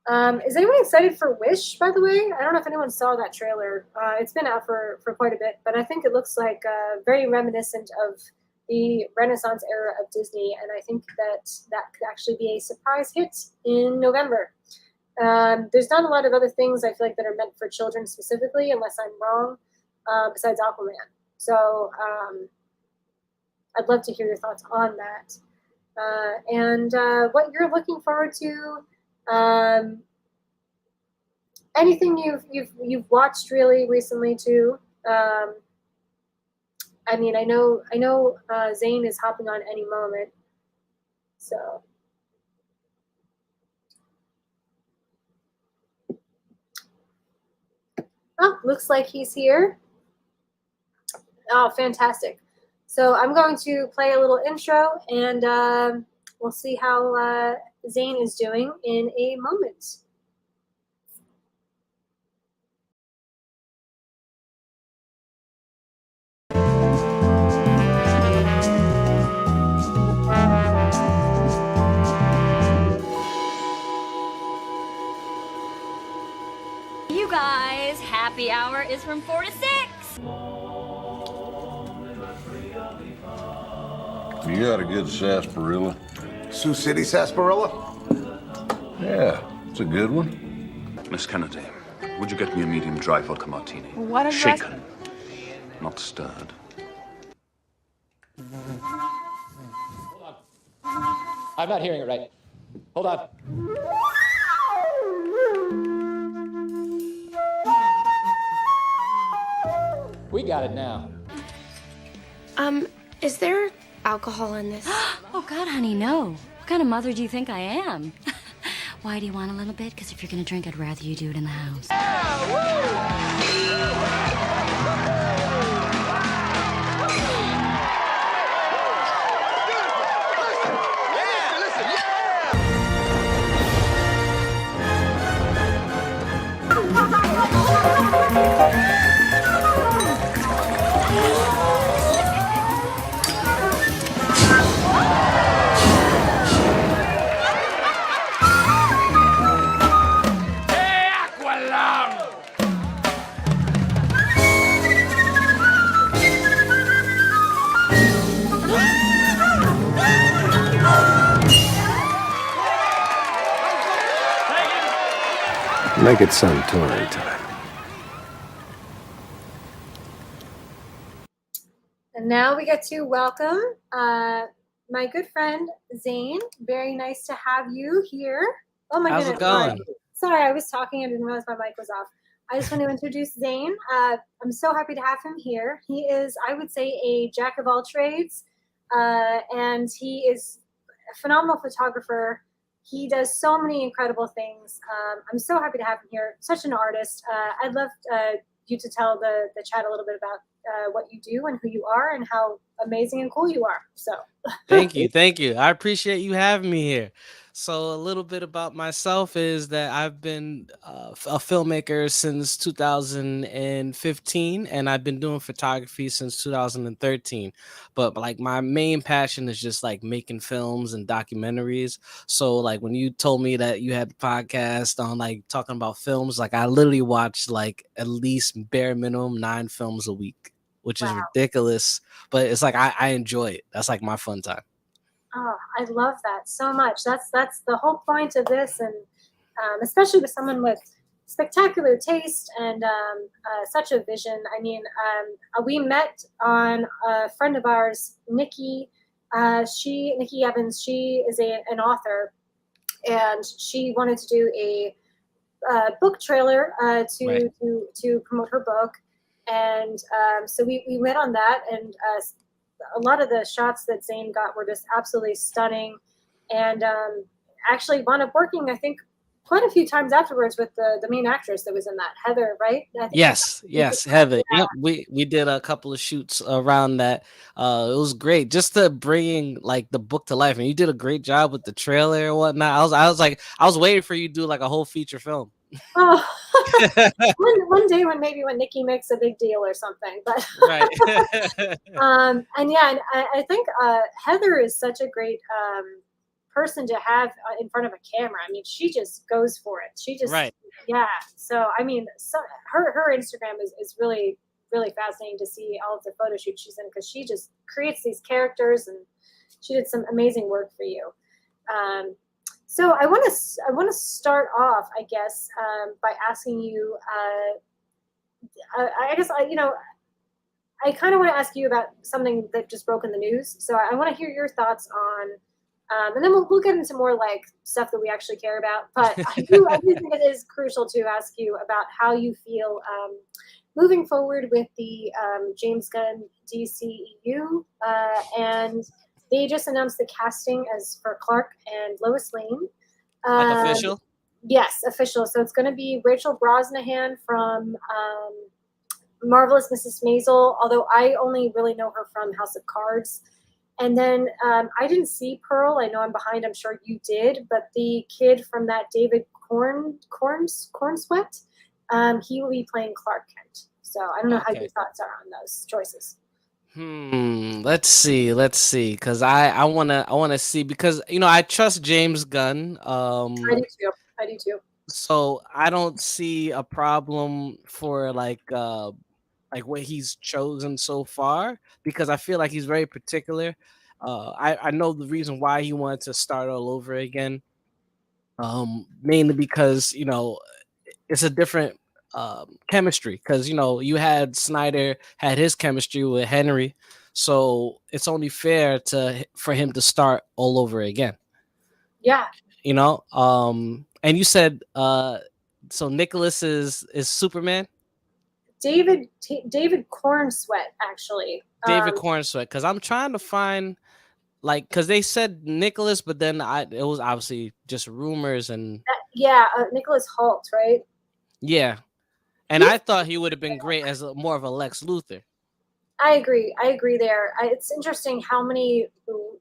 that. Is anyone excited for Wish, by the way? I don't know if anyone saw that trailer. It's been out for quite a bit, but I think it looks like very reminiscent of the Renaissance era of Disney, and I think that could actually be a surprise hit in November. There's not a lot of other things I feel like that are meant for children specifically, unless I'm wrong, besides Aquaman. So I'd love to hear your thoughts on that. And what you're looking forward to. anything you've watched really recently too? I mean, I know Zane is hopping on any moment, so. Oh, looks like he's here. Oh, fantastic. So I'm going to play a little intro, and we'll see how Zane is doing in a moment. You guys, happy hour is from 4 to 6. You got a good sarsaparilla? Sioux City sarsaparilla? Yeah, it's a good one. Miss Kennedy, would you get me a medium dry vodka martini? What is Shaken, not stirred. I'm not hearing it right. Hold on. We got it now. Is there alcohol in this? Oh, God, honey, no. What kind of mother do you think I am? Why do you want a little bit? Because if you're going to drink, I'd rather you do it in the house. Make it Suntory time. And now we get to welcome my good friend Zane. Very nice to have you here. Oh my How's goodness! it going? Sorry, I was talking and didn't realize my mic was off. I just want to introduce Zane. I'm so happy to have him here. He is, I would say, a jack of all trades, and he is a phenomenal photographer. He does so many incredible things. I'm so happy to have him here. Such an artist. I'd love you to tell the chat a little bit about what you do and who you are and how amazing and cool you are. So Thank you. I appreciate you having me here. So a little bit about myself is that I've been a filmmaker since 2015, and I've been doing photography since 2013. But like my main passion is just like making films and documentaries. So like when you told me that you had a podcast on like talking about films, like I literally watched like at least bare minimum 9 films a week, which is wow. ridiculous. But it's like I enjoy it. That's like my fun time. Oh, I love that so much. That's the whole point of this, and especially with someone with spectacular taste and such a vision. I mean, we met on a friend of ours, Nikki. Nikki Evans. She is an author, and she wanted to do a book trailer Right. to promote her book, and so we met on that, and a lot of the shots that Zane got were just absolutely stunning, and actually wound up working, I think, quite a few times afterwards with the main actress that was in that, Heather, right? I think Yes, Heather. yeah. Yep, we did a couple of shoots around that. It was great just to bring like the book to life, and you did a great job with the trailer and whatnot. I was waiting for you to do like a whole feature film. Oh, one day when Nikki makes a big deal or something, but Right. and yeah, and I think Heather is such a great person to have in front of a camera. I mean, she just goes for it. She just, Right. yeah. So I mean, her Instagram is really fascinating to see all of the photo shoots she's in, because she just creates these characters, and she did some amazing work for you. So I want to start off, I guess, by asking you. I guess I kind of want to ask you about something that just broke in the news. So I want to hear your thoughts on And then we'll get into more like stuff that we actually care about. But I do think it is crucial to ask you about how you feel moving forward with the James Gunn DCEU. And they just announced the casting as for Clark and Lois Lane. Like official? Yes, official. So it's going to be Rachel Brosnahan from Marvelous Mrs. Maisel, although I only really know her from House of Cards. And then I didn't see Pearl. I know I'm behind. I'm sure you did. But the kid from that David Cornsweet, he will be playing Clark Kent. So I don't know how your thoughts are on those choices. Let's see, because I wanna see, because I trust James Gunn. I do too. So I don't see a problem for like what he's chosen so far, because I feel like he's very particular. I know the reason why he wanted to start all over again. Mainly because it's a different chemistry, because you had Snyder had his chemistry with Henry, so it's only fair for him to start all over again. Yeah. And you said so Nicholas is Superman. David Cornsweet, actually. David Cornsweet, because I'm trying to find, like, because they said Nicholas, but then it was obviously just rumors. And Nicholas Hoult, right? Yeah, and I thought he would have been great as more of a Lex Luthor. I agree there. It's interesting how many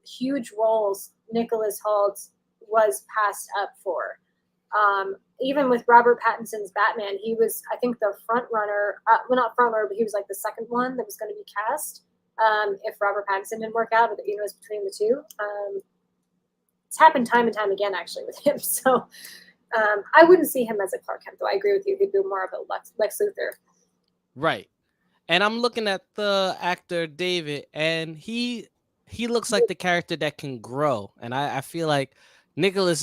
huge roles Nicholas Hoult was passed up for. Even with Robert Pattinson's Batman, he was, I think, the front runner. Well, not front runner, but he was like the second one that was going to be cast. If Robert Pattinson didn't work out, but it was between the two. It's happened time and time again, actually, with him. So I wouldn't see him as a Clark Kent, though. I agree with you. He'd be more of a Lex Luthor. Right. And I'm looking at the actor David, and he looks like the character that can grow. And I feel like Nicholas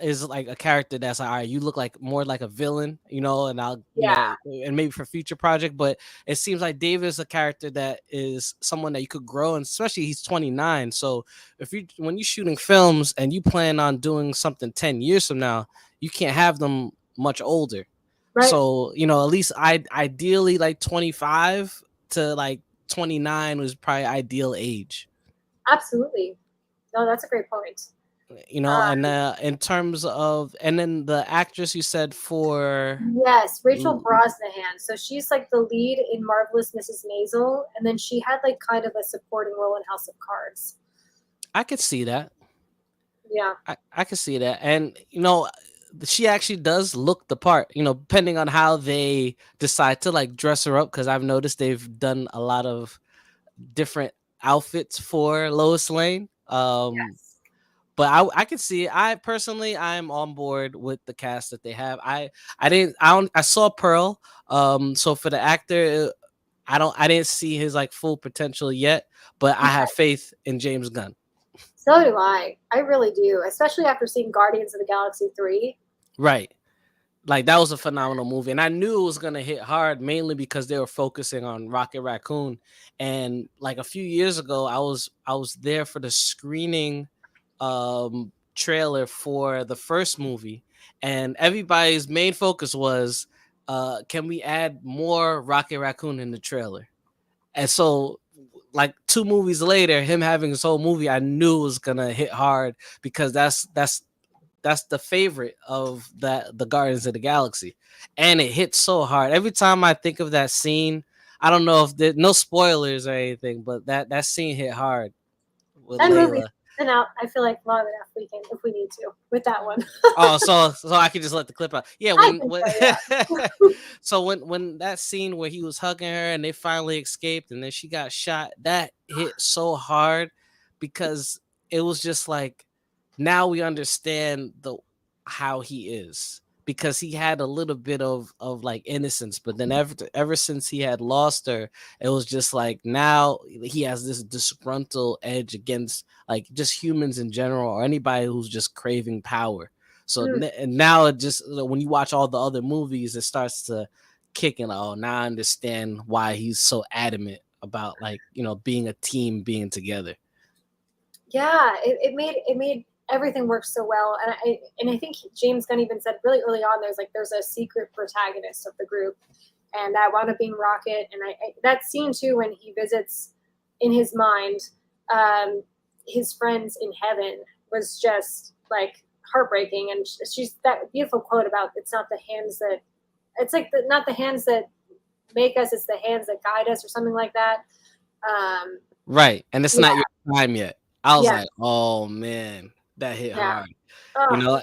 is like a character that's like, all right, you look like more like a villain, and I'll and maybe for future project. But it seems like David is a character that is someone that you could grow, and especially he's 29. So when you're shooting films and you plan on doing something 10 years from now, you can't have them much older. Right. So, at least ideally like 25 to like 29 was probably ideal age. Absolutely. No, that's a great point. And in terms of, and then the actress you said for... Yes, Rachel Brosnahan. So she's like the lead in Marvelous Mrs. Maisel, and then she had like kind of a supporting role in House of Cards. I could see that. Yeah. I could see that. And, she actually does look the part, depending on how they decide to like dress her up, because I've noticed they've done a lot of different outfits for Lois Lane. Yes. But I could see it. I'm on board with the cast that they have. I saw Pearl. So for the actor, I didn't see his like full potential yet, but I have faith in James Gunn. So do I. I really do, especially after seeing Guardians of the Galaxy 3. Right. Like, that was a phenomenal movie, and I knew it was going to hit hard, mainly because they were focusing on Rocket Raccoon. And like a few years ago, I was there for the screening trailer for the first movie, and everybody's main focus was can we add more Rocket Raccoon in the trailer? And so like 2 movies later, him having his whole movie, I knew it was gonna hit hard, because that's the favorite of the Guardians of the Galaxy, and it hit so hard. Every time I think of that scene, I don't know if there no spoilers or anything, but that scene hit hard with That Layla. movie's been out, I feel like, long enough if we need to with that one. Oh, so I can just let the clip out. Yeah, so when that scene where he was hugging her and they finally escaped and then she got shot, that hit so hard, because it was just like, now we understand how he is, because he had a little bit of like innocence, but then ever since he had lost her, it was just like, now he has this disgruntled edge against like just humans in general, or anybody who's just craving power. So and now it just, when you watch all the other movies, it starts to kick in. Oh, now I understand why he's so adamant about like being a team, being together. yeah, it made everything work so well. And I think James Gunn even said really early on, there's a secret protagonist of the group, and that wound up being Rocket. And that scene too, when he visits in his mind his friends in heaven, was just like heartbreaking. And she's that beautiful quote about it's not the hands that it's like not the hands that make us, it's the hands that guide us, or something like that. Right. And it's Yeah, not your time yet. I was yeah, like, oh man, that hit yeah. hard. You Oh, know,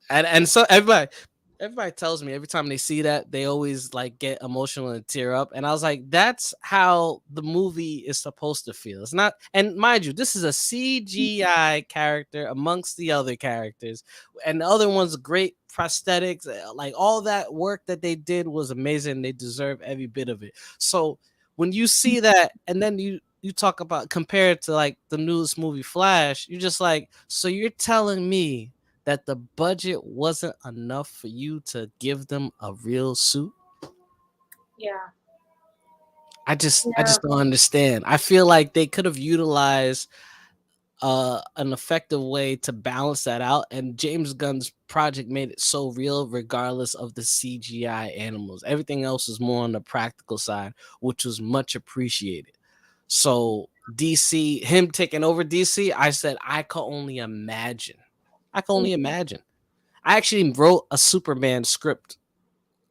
and so everybody tells me every time they see that they always like get emotional and tear up, and I was like, that's how the movie is supposed to feel. It's not, and mind you, this is a CGI character amongst the other characters, and the other one's great prosthetics, like all that work that they did was amazing. They deserve every bit of it. So when you see that, and then you talk about compare it to like the newest movie Flash, you're just like, so you're telling me that the budget wasn't enough for you to give them a real suit? yeah, I yeah. just don't understand. I feel like they could have utilized an effective way to balance that out, and James Gunn's project made it so real regardless of the CGI animals. Everything else is more on the practical side, which was much appreciated. So DC, him taking over DC, I said I could only imagine. I can only imagine. I actually wrote a Superman script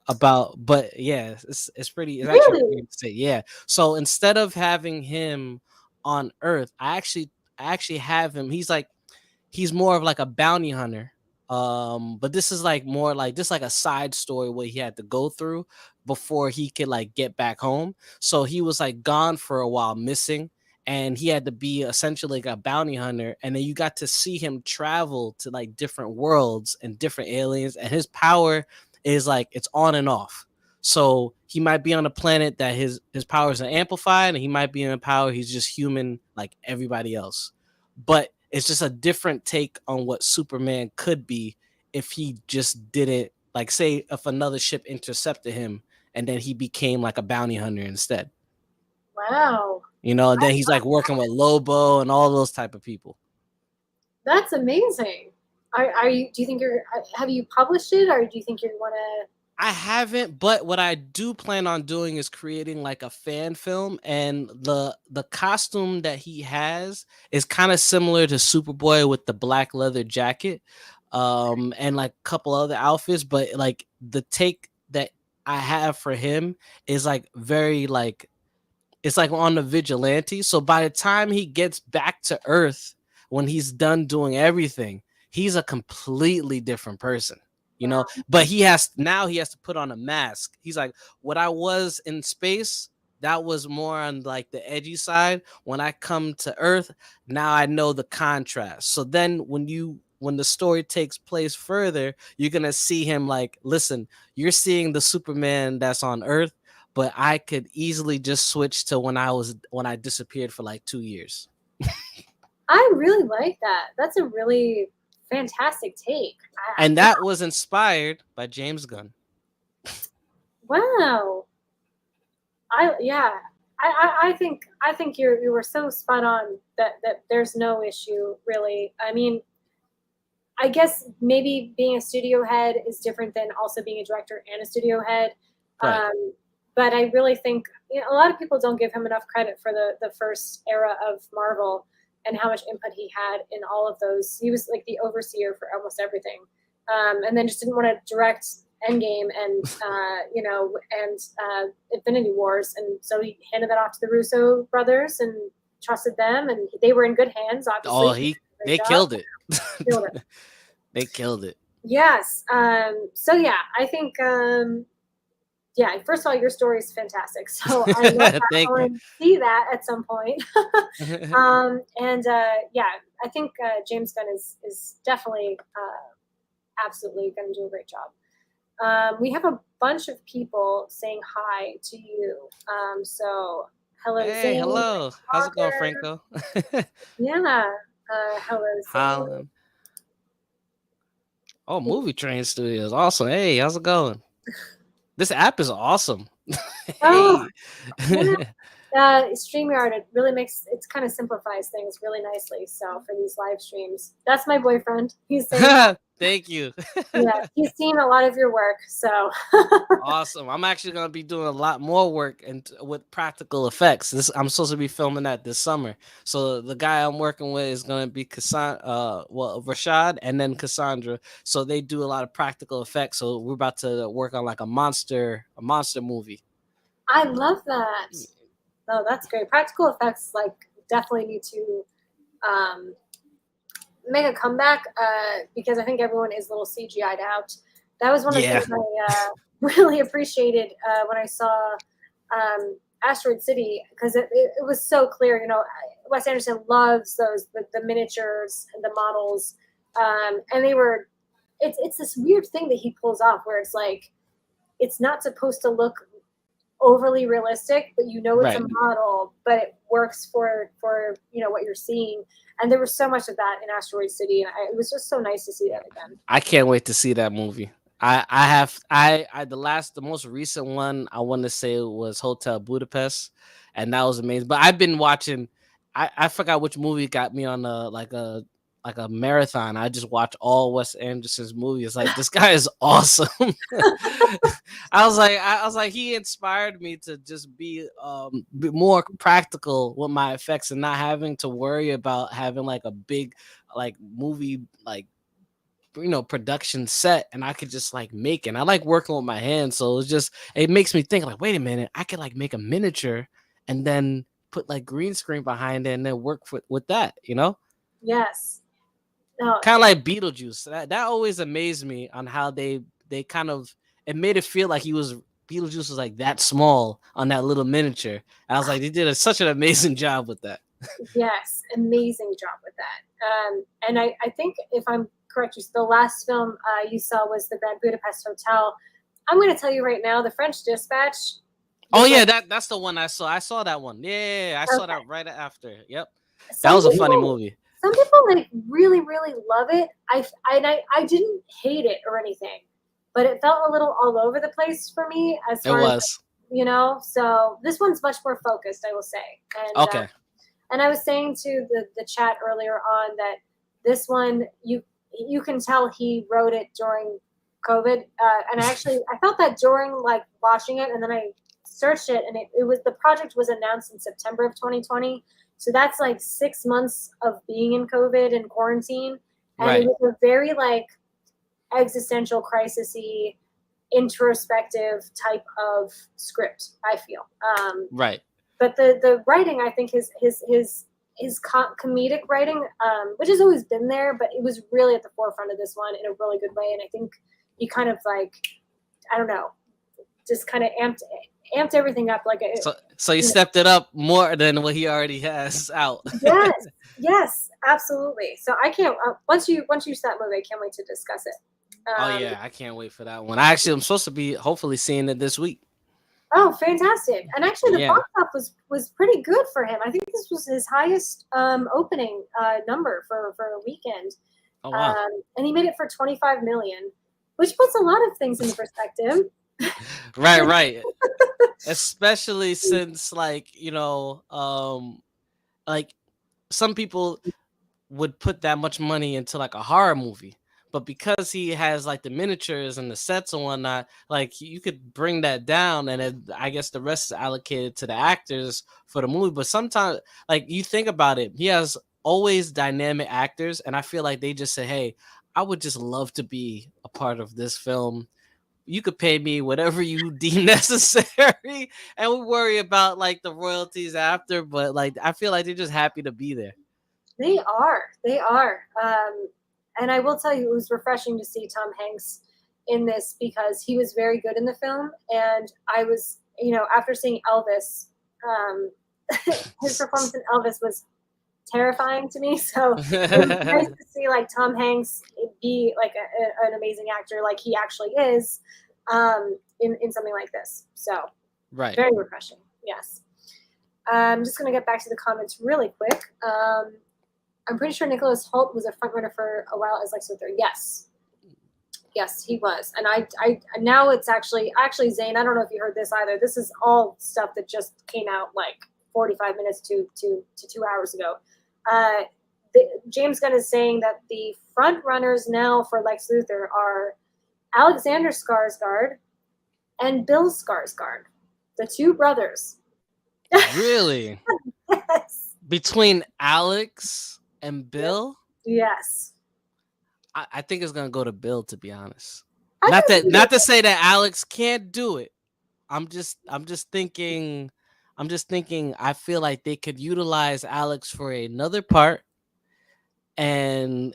about, but yeah, it's pretty. It's actually Really? pretty to say, yeah. So instead of having him on Earth, I actually have him. He's more of like a bounty hunter. But this is like more like this like a side story where he had to go through before he could like get back home. So he was like gone for a while, missing, and he had to be essentially like a bounty hunter. And then you got to see him travel to like different worlds and different aliens, and his power is like it's on and off. So he might be on a planet that his powers are amplified, and he might be in a power he's just human like everybody else. But it's just a different take on what Superman could be if he just didn't, like, say if another ship intercepted him and then he became like a bounty hunter instead. Wow. And then he's like working with Lobo and all those type of people. That's amazing. Are you? Do you think you're? Have you published it, or do you think you want to? I haven't, but what I do plan on doing is creating like a fan film, and the costume that he has is kind of similar to Superboy with the black leather jacket, and like a couple other outfits, but like the take that I have for him is like very like it's like on the vigilante. So by the time he gets back to Earth, when he's done doing everything, he's a completely different person. But he has to put on a mask. He's like, what I was in space, that was more on like the edgy side. When I come to Earth, now I know the contrast. So then when the story takes place further, you're gonna see him like, listen, you're seeing the Superman that's on Earth, but I could easily just switch to when I disappeared for like 2 years. I really like that. That's a really fantastic take. And that was inspired by James Gunn. Wow. Yeah. I think you were so spot on that there's no issue really. I mean, I guess maybe being a studio head is different than also being a director and a studio head. Right. But I really think a lot of people don't give him enough credit for the first era of Marvel and how much input he had in all of those. He was like the overseer for almost everything, and then just didn't want to direct Endgame and Infinity Wars, and so he handed that off to the Russo brothers and trusted them, and they were in good hands. Obviously, They killed it. Killed it. They killed it. Yes. So yeah, I think first of all, your story is fantastic. So I love that. I Thank want to see that at some point. you. I think James Gunn is definitely absolutely going to do a great job. We have a bunch of people saying hi to you. So hello, Hey, Zane, hello. How's it going, Walker. Franco? Yeah. Hello, Zane. Holland. Oh, Movie Train Studios. Awesome. Hey, how's it going? This app is awesome. Oh, Hey. StreamYard, it really it kind of simplifies things really nicely. So for these live streams, that's my boyfriend. He's saying, Thank you. yeah, he's seen a lot of your work. So Awesome. I'm actually gonna be doing a lot more work and with practical effects. I'm supposed to be filming that this summer. So the guy I'm working with is gonna be Rashad and then Cassandra. So they do a lot of practical effects. So we're about to work on like a monster movie. I love that. Oh, that's great. Practical effects like definitely need to um, make a comeback because I think everyone is a little CGI'd out. That was one of the Yeah. things I really appreciated when I saw Asteroid City because it was so clear. You know, Wes Anderson loves the miniatures and the models, and they were. It's this weird thing that he pulls off where it's like it's not supposed to look overly realistic, but you know it's a Right. model, but it works for what you're seeing. And there was so much of that in Asteroid City, and it was just so nice to see that again. I can't wait to see that movie. The most recent one I want to say was Hotel Budapest, and that was amazing. But I've been watching. I forgot which movie got me on a marathon. I just watched all Wes Anderson's movies. Like this guy is awesome. I was like he inspired me to just be more practical with my effects and not having to worry about having like a big like movie like production set, and I could just like make it. And I like working with my hands, so it makes me think like, wait a minute, I could like make a miniature and then put like green screen behind it and then work with that, Yes. No, kind of like Beetlejuice. That always amazed me on how they kind of it made it feel like Beetlejuice was like that small on that little miniature. And I was like, they did such an amazing job with that. yes, amazing job with that. And I think if I'm correct, the last film you saw was the Grand Budapest Hotel. I'm going to tell you right now, the French Dispatch. Oh yeah, that's the one I saw. I saw that one. Yeah, I saw Okay. that right after. Yep. That Some was a funny people- movie. Some people like really, really love it. I didn't hate it or anything, but it felt a little all over the place for me as It far as was. So this one's much more focused, I will say. And Okay. and I was saying to the chat earlier on that this one you can tell he wrote it during COVID, and I felt that during like watching it, and then I searched it, and it was the project was announced in September of 2020, so that's like 6 months of being in COVID and quarantine, and Right. it was a very like existential crisisy, introspective type of script. I feel. Right. But the writing, I think his comedic writing, which has always been there, but it was really at the forefront of this one in a really good way. And I think he kind of like, I don't know, just kind of amped everything up. Like So he stepped it up more than what he already has out. yes, absolutely. So I can't once you see that movie, I can't wait to discuss it. Oh yeah, I can't wait for that one. I'm supposed to be hopefully seeing it this week. Oh, fantastic! And actually, the Yeah. box office was pretty good for him. I think this was his highest opening number for a weekend. Oh wow. And he made it for 25 million, which puts a lot of things into perspective. Right. Especially since like, like some people would put that much money into like a horror movie. But because he has like the miniatures and the sets and whatnot, like you could bring that down, and then I guess the rest is allocated to the actors for the movie. But sometimes, like you think about it, he has always dynamic actors, and I feel like they just say, "Hey, I would just love to be a part of this film. You could pay me whatever you deem necessary, and we worry about like the royalties after." But like, I feel like they're just happy to be there. They are. And I will tell you, it was refreshing to see Tom Hanks in this because he was very good in the film. And I was, after seeing Elvis, his performance in Elvis was terrifying to me. So it was nice to see like Tom Hanks be like an amazing actor, like he actually is, in something like this. So Right. very refreshing. Yes. I'm just going to get back to the comments really quick. I'm pretty sure Nicholas Hoult was a frontrunner for a while as Lex Luthor. Yes. Yes, he was. And I now it's actually Zane, I don't know if you heard this either. This is all stuff that just came out like 45 minutes to 2 hours ago. James Gunn is saying that the front runners now for Lex Luthor are Alexander Skarsgård and Bill Skarsgård, the two brothers. Really? Yes. Between Alex and Bill? Yes. I think it's gonna go to Bill, to be honest. I Not can see not that. to say that Alex can't do it. I'm just thinking I feel like they could utilize Alex for another part, and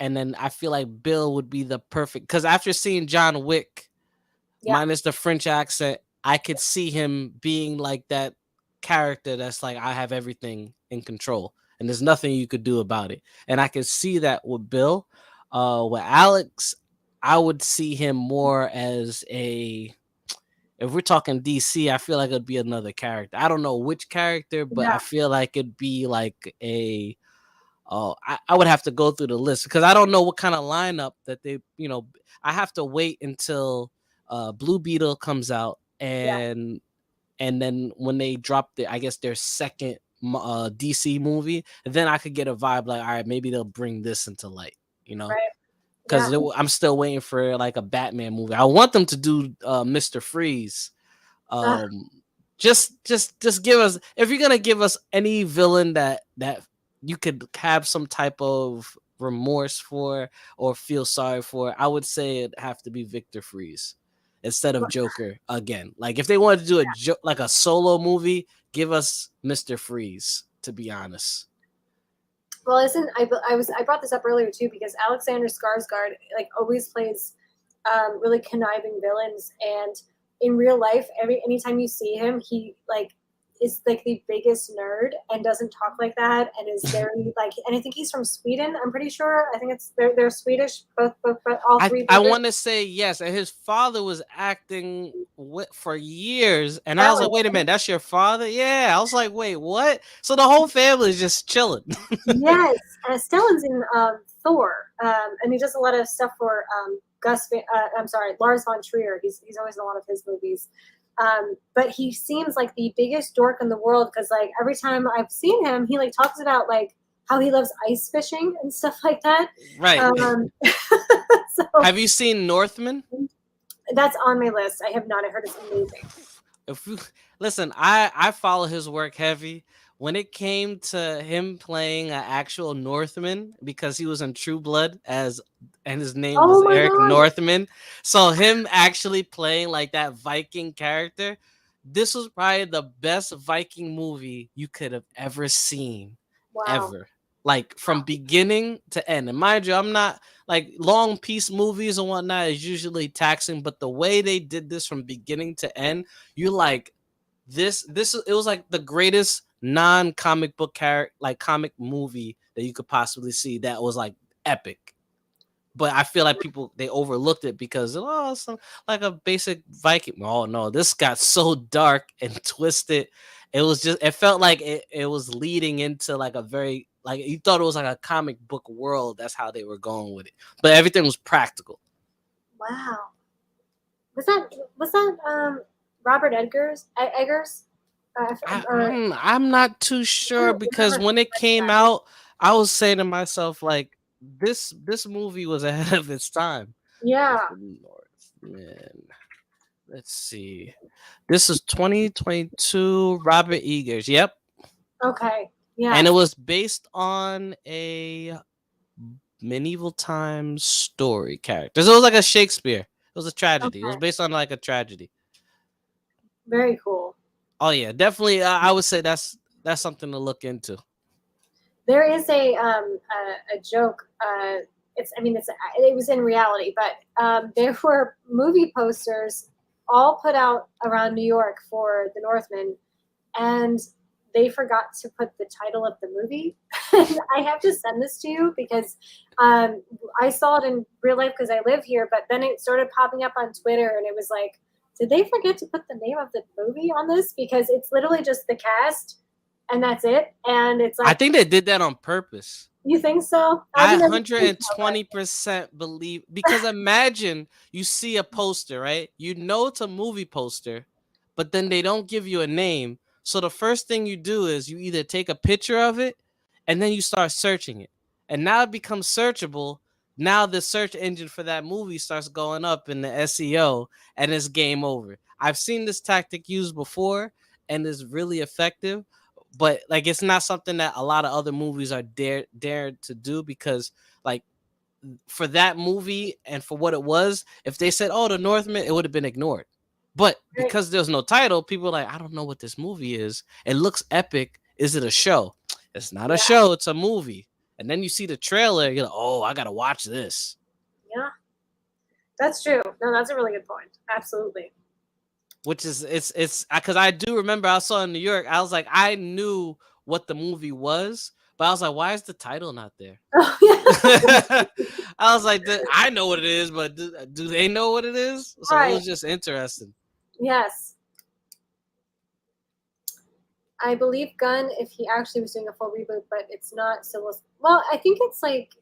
then I feel like Bill would be the perfect, because after seeing John Wick, Yeah. minus the French accent, I could see him being like that character that's like, I have everything in control and there's nothing you could do about it. And I could see that with Bill. With Alex, I would see him more as if we're talking DC, I feel like it'd be another character. I don't know which character, but Yeah. I feel like it'd be like a I would have to go through the list because I don't know what kind of lineup that they, I have to wait until Blue Beetle comes out, Yeah. and then when they drop I guess their second DC movie, then I could get a vibe like, all right, maybe they'll bring this into light, Right. because Yeah. I'm still waiting for like a Batman movie. I want them to do Mr. Freeze. Just give us, if you're gonna give us any villain that you could have some type of remorse for or feel sorry for, I would say it'd have to be Victor Freeze instead of Joker again. Like if they wanted to do like a solo movie, give us Mr. Freeze, to be honest. Well, I brought this up earlier too because Alexander Skarsgård like always plays really conniving villains, and in real life, anytime you see him, he like is like the biggest nerd and doesn't talk like that, and is very like. And I think he's from Sweden. I'm pretty sure. I think they're Swedish. Both all three. I brothers. want to say yes, and his father was acting for years, and I was like, Stellan. wait a minute, that's your father? Yeah, I was like, wait, what? So the whole family is just chilling. Yes, Stellan's in Thor, and he does a lot of stuff for Lars von Trier. He's always in a lot of his movies. But he seems like the biggest dork in the world because like every time I've seen him, he like talks about like how he loves ice fishing and stuff like that. Right. So Have you seen Northman? that's on my list. I have not. I heard it's amazing. If you listen, I follow his work heavy. When it came to him playing an actual Northman, because he was in True Blood and his name Oh was my Eric God. Northman, so him actually playing like that Viking character, this was probably the best Viking movie you could have ever seen, Wow. ever. Like from beginning to end. And mind you, I'm not like long piece movies and whatnot is usually taxing, but the way they did this from beginning to end, you like this it was like the greatest non-comic book comic movie that you could possibly see that was like epic. But I feel like people they overlooked it because it's like a basic Viking. Oh no, this got so dark and twisted. It felt like it was leading into like a very like you thought it was like a comic book world. That's how they were going with it. But everything was practical. Wow. Was that Robert Eggers? I'm not too sure because when it came out, I was saying to myself like this movie was ahead of its time. Yeah. Northman. Let's see. This is 2022. Robert Eggers. Yep. Okay. Yeah. And it was based on a medieval times story character. So it was like a Shakespeare. It was a tragedy. Okay. It was based on like a tragedy. Very cool. Oh yeah, definitely. I would say that's something to look into. There is a joke. It was in reality, but there were movie posters all put out around New York for The Northman, and they forgot to put the title of the movie. I have to send this to you because I saw it in real life because I live here, but then it started popping up on Twitter, and it was like, did they forget to put the name of the movie on this? Because it's literally just the cast, and that's it. And it's like, I think they did that on purpose. You think so? I I've never seen so, 120% believe, because imagine you see a poster, right? You know it's a movie poster, but then they don't give you a name. So the first thing you do is you either take a picture of it and then you start searching it. And now it becomes searchable. Now the search engine for that movie starts going up in the SEO and it's game over. I've seen this tactic used before and it's really effective, but like it's not something that a lot of other movies are dared to do, because like for that movie and for what it was, if they said, "Oh, the Northman," it would have been ignored. But Right. because there's no title, people are like, "I don't know what this movie is. It looks epic. Is it a show?" It's not a Yeah. show, it's a movie. And then you see the trailer, you're like, "Oh, I gotta watch this." Yeah, that's true. No, that's a really good point. Absolutely. Which is it's because I do remember I saw in New York. I was like, I knew what the movie was, but I was like, why is the title not there? Oh, yeah. I was like, I know what it is, but do they know what it is? So it Right. was just interesting. Yes. I believe Gunn, if he actually was doing a full reboot, but it's not. So well, I think it's like,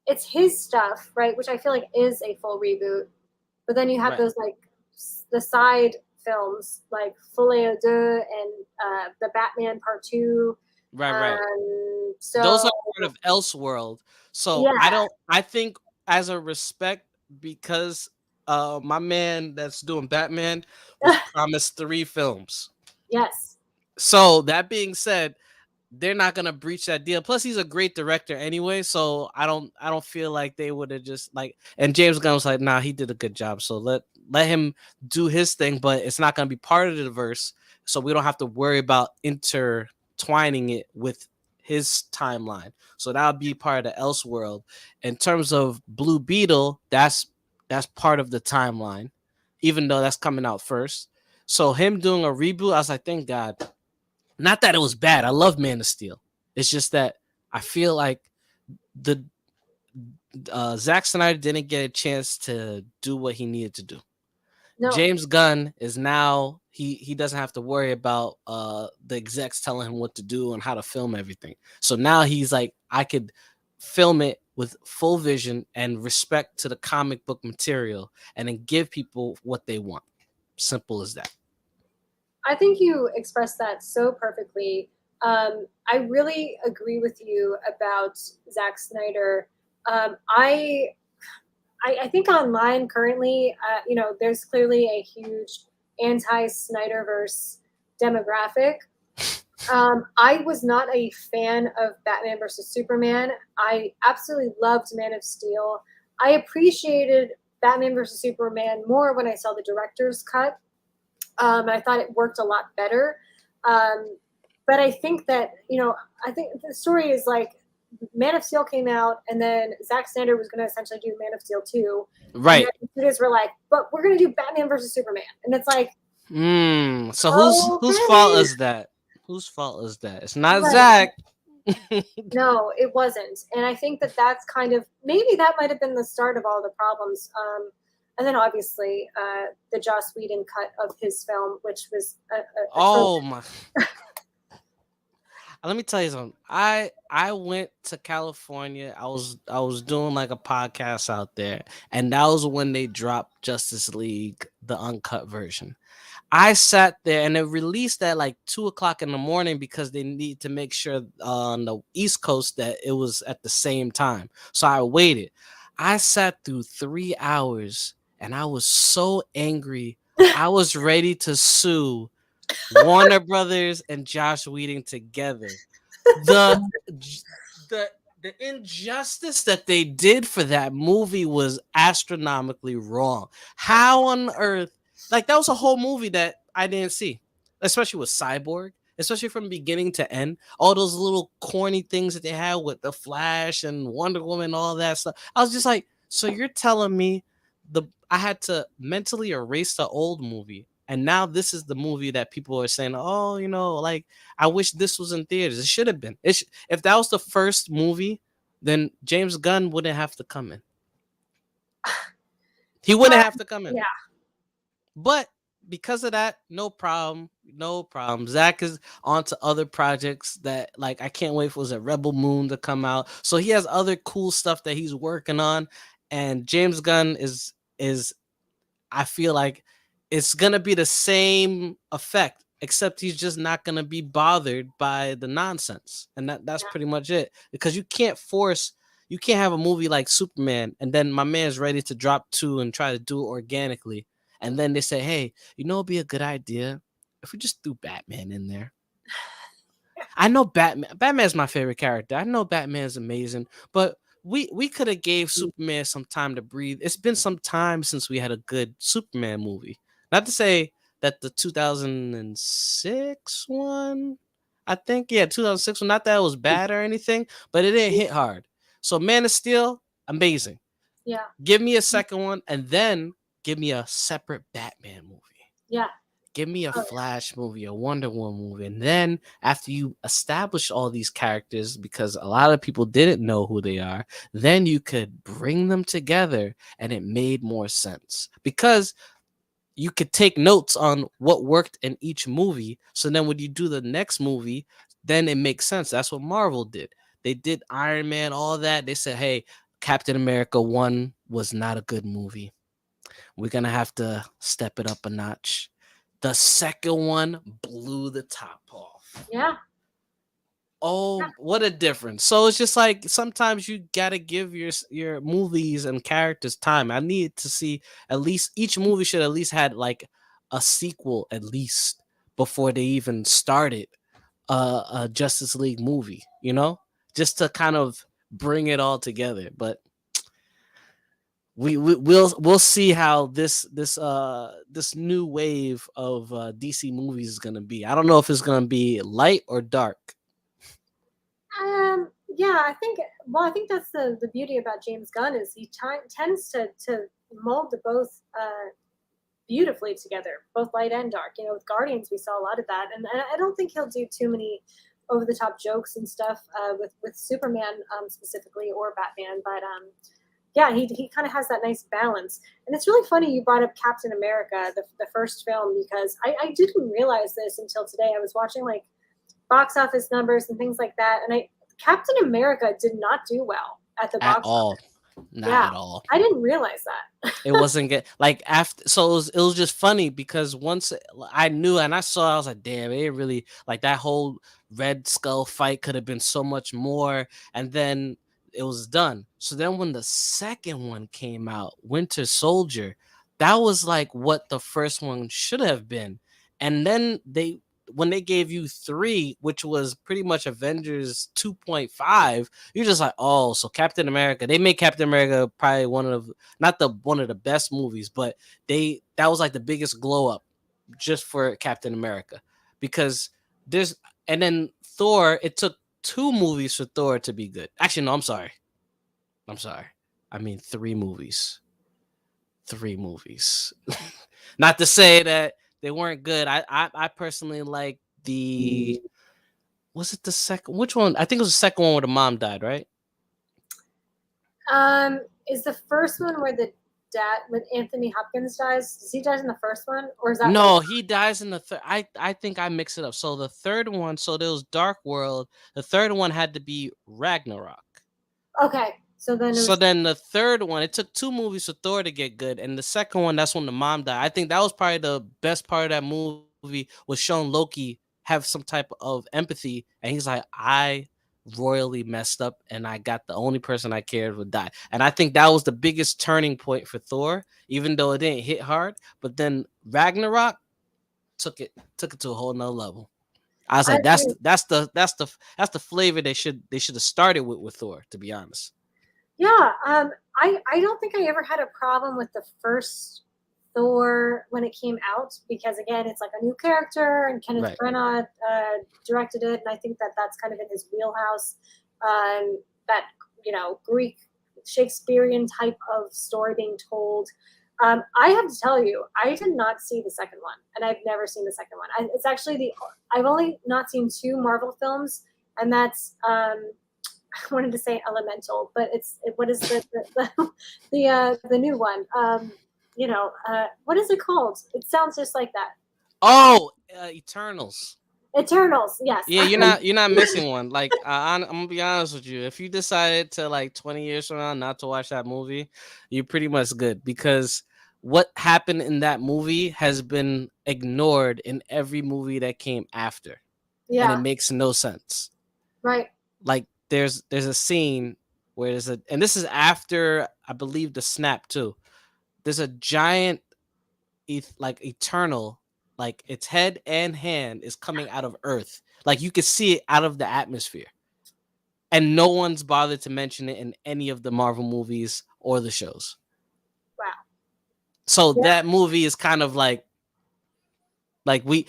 it's his stuff, right? Which I feel like is a full reboot. But then you have Right. those like the side films like Folie à Deux and the Batman Part 2. Right. So Those are part of Elseworld. So yeah, I think as a respect, because my man that's doing Batman was promised 3 films. yes, So that being said, they're not gonna breach that deal. Plus, he's a great director anyway, so I don't feel like they would have just like. And James Gunn was like, "Nah, he did a good job, so let him do his thing, but it's not gonna be part of the verse, so we don't have to worry about intertwining it with his timeline. So that'll be part of the Elseworld. In terms of Blue Beetle, that's part of the timeline, even though that's coming out first. So him doing a reboot, I was like, thank God. Not that it was bad. I love Man of Steel. It's just that I feel like the Zack Snyder didn't get a chance to do what he needed to do. no, James Gunn is now he doesn't have to worry about the execs telling him what to do and how to film everything. So now he's like, I could film it with full vision and respect to the comic book material and then give people what they want. Simple as that. I think you expressed that so perfectly. I really agree with you about Zack Snyder. I think online currently, there's clearly a huge anti-Snyderverse demographic. I was not a fan of Batman versus Superman. I absolutely loved Man of Steel. I appreciated Batman versus Superman more when I saw the director's cut. I thought it worked a lot better. But I think that, I think the story is like Man of Steel came out, and then Zack Snyder was going to essentially do Man of Steel 2. Right. And then the studios were like, but we're going to do Batman versus Superman. And it's like, So whose fault okay. is that? Whose fault is that? It's not Right. Zach. No, it wasn't. And I think that that's kind of, maybe that might have been the start of all the problems. And then obviously the Joss Whedon cut of his film, which was Oh my. Let me tell you something. I went to California. I was doing like a podcast out there, and that was when they dropped Justice League, the uncut version. I sat there and it released at like 2 o'clock in the morning because they need to make sure on the East Coast that it was at the same time. So I waited. I sat through 3 hours and I was so angry. I was ready to sue Warner Brothers and Josh Whedon together. The the the injustice that they did for that movie was astronomically wrong. How on earth, like that was a whole movie that I didn't see, especially with Cyborg, especially from beginning to end. All those little corny things that they had with the Flash and Wonder Woman, all that stuff. I was just like, so you're telling me I had to mentally erase the old movie, and now this is the movie that people are saying, oh, like I wish this was in theaters. It should have been. If that was the first movie, then James Gunn wouldn't have to come in. He wouldn't have to come in. Yeah. But because of that, no problem. No problem. Zach is on to other projects that like I can't wait for a Rebel Moon to come out. So he has other cool stuff that he's working on. And James Gunn is I feel like it's gonna be the same effect, except he's just not gonna be bothered by the nonsense. And that's pretty much it. Because you can't have a movie like Superman and then my man's ready to drop two and try to do it organically. And then they say, hey, it'd be a good idea if we just threw Batman in there. I know Batman's my favorite character. I know Batman's amazing, but we could have gave Superman some time to breathe. It's been some time since we had a good Superman movie. Not to say that the 2006 one, I think, 2006 one, not that it was bad or anything, but it didn't hit hard. So Man of Steel, amazing. Yeah. Give me a second one and then give me a separate Batman movie. Yeah. Give me a Flash movie, a Wonder Woman movie. And then after you establish all these characters, because a lot of people didn't know who they are, then you could bring them together and it made more sense. Because you could take notes on what worked in each movie. So then when you do the next movie, then it makes sense. That's what Marvel did. They did Iron Man, all that. They said, hey, Captain America 1 was not a good movie. We're going to have to step it up a notch. The second one blew the top off. Yeah. Oh, what a difference. So it's just like sometimes you got to give your movies and characters time. I need to see at least each movie should at least had like a sequel at least before they even started a Justice League movie, just to kind of bring it all together. But we'll see how this new wave of DC movies is gonna be. I don't know if it's gonna be light or dark. Yeah, I think that's the beauty about James Gunn is he tends to mold the both beautifully together, both light and dark. With Guardians we saw a lot of that, and I don't think he'll do too many over the top jokes and stuff with Superman specifically or Batman, but yeah, he kind of has that nice balance. And it's really funny you brought up Captain America, the first film, because I didn't realize this until today. I was watching like box office numbers and things like that, and Captain America did not do well at the box office. Not at all. I didn't realize that. It wasn't good. Like after, so it was just funny because once I knew and I saw, I was like, damn, it really like that whole Red Skull fight could have been so much more. And then it was done. So then when the second one came out, Winter Soldier, that was like what the first one should have been. And then when they gave you 3, which was pretty much Avengers 2.5, you're just like, oh, so Captain America. They made Captain America probably one of the best movies, but that was like the biggest glow up just for Captain America, because and then Thor. It took 2 movies for Thor to be good. Actually, no, I'm sorry. I mean 3 movies. 3 movies. Not to say that they weren't good. I personally like was it the second? Which one? I think it was the second one where the mom died, right? Is the first one where the dad with Anthony Hopkins dies? Does he die in the first one, or is that no? He dies in the third. I think I mix it up. So the third one. So there was Dark World. The third one had to be Ragnarok. Okay. So then the third one, it took 2 movies for Thor to get good, and the second one, that's when the mom died. I think that was probably the best part of that movie, was showing Loki have some type of empathy, and he's like, I royally messed up, and I got the only person I cared would die. And I think that was the biggest turning point for Thor, even though it didn't hit hard. But then Ragnarok took it to a whole nother level. I was like, that's the flavor they should have started with Thor, to be honest. Yeah, I don't think I ever had a problem with the first Thor when it came out, because again, it's like a new character, and Kenneth Branagh directed it, and I think that's kind of in his wheelhouse. That Greek Shakespearean type of story being told. I have to tell you, I did not see the second one, and I've never seen the second one. It's actually I've only not seen 2 Marvel films, and that's I wanted to say Elemental, but what is the new one? What is it called? It sounds just like that. Oh, Eternals. Eternals, yes. Yeah, you're not missing one. Like I'm gonna be honest with you. If you decided to like 20 years from now not to watch that movie, you're pretty much good because what happened in that movie has been ignored in every movie that came after, and it Yeah, makes no sense. right. Like there's a scene where and this is after I believe the snap too. There's a giant like eternal, like its head and hand is coming out of Earth. Like you could see it out of the atmosphere. And no one's bothered to mention it in any of the Marvel movies or the shows. Wow. So Yeah. that movie is kind of like we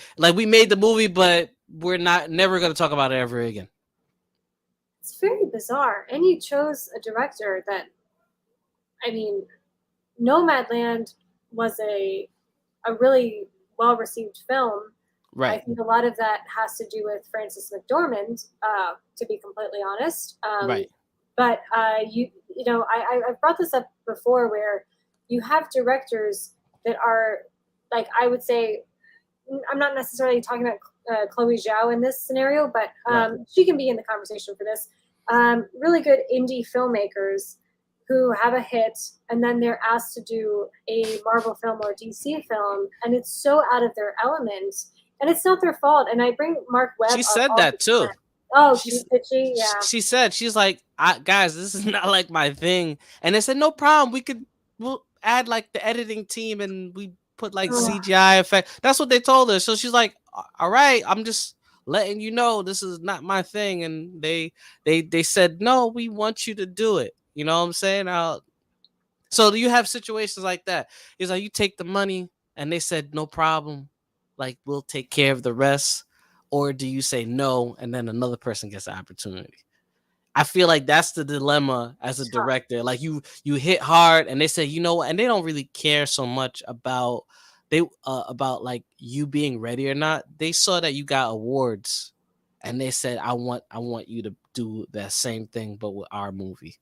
made the movie, but we're never gonna talk about it ever again. It's very bizarre. And you chose a director that, I mean, Nomadland was a really well received film. I Right. think a lot of that has to do with Frances McDormand, to be completely honest. Right. But you know, I've brought this up before, where you have directors that are, like, I would say, I'm not necessarily talking about Chloe Zhao in this scenario, but Right. she can be in the conversation for this. Really good indie filmmakers who have a hit, and then they're asked to do a Marvel film or DC film, and it's so out of their element, and it's not their fault. And I bring Mark Webb She up said all that the too. time. Oh, She's, did she? Yeah. she said she's like, guys, this is not like my thing. And they said no problem. We'll add like the editing team and we put like Oh, CGI effect. That's what they told her. So she's like, all right, I'm just letting you know this is not my thing. And they said no, we want you to do it. You know what I'm saying? So do you have situations like that? It's like you take the money and they said no problem, like we'll take care of the rest, or do you say no and then another person gets the opportunity? I feel like that's the dilemma as a tough. director. Like you hit hard and they say, you know what, and they don't really care so much about like you being ready or not. They saw that you got awards and they said, I want you to do that same thing but with our movie.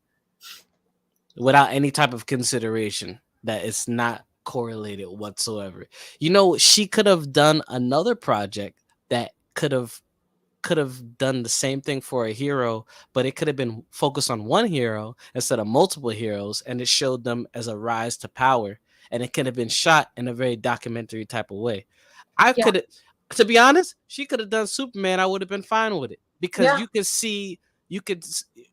Without any type of consideration that it's not correlated whatsoever. You know, she could have done another project that could have done the same thing for a hero, but it could have been focused on one hero instead of multiple heroes, and it showed them as a rise to power. And it could have been shot in a very documentary type of way. I Yeah. could, to be honest, she could have done Superman. I would have been fine with it because Yeah. you could,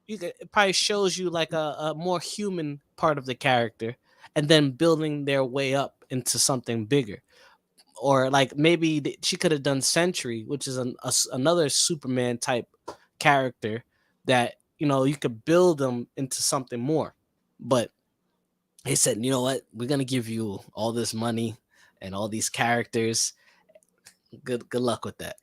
it probably shows you like a more human part of the character, and then building their way up into something bigger. Or like maybe she could have done Sentry, which is another Superman type character that you could build them into something more. But they said, you know what, we're gonna give you all this money and all these characters. Good luck with that.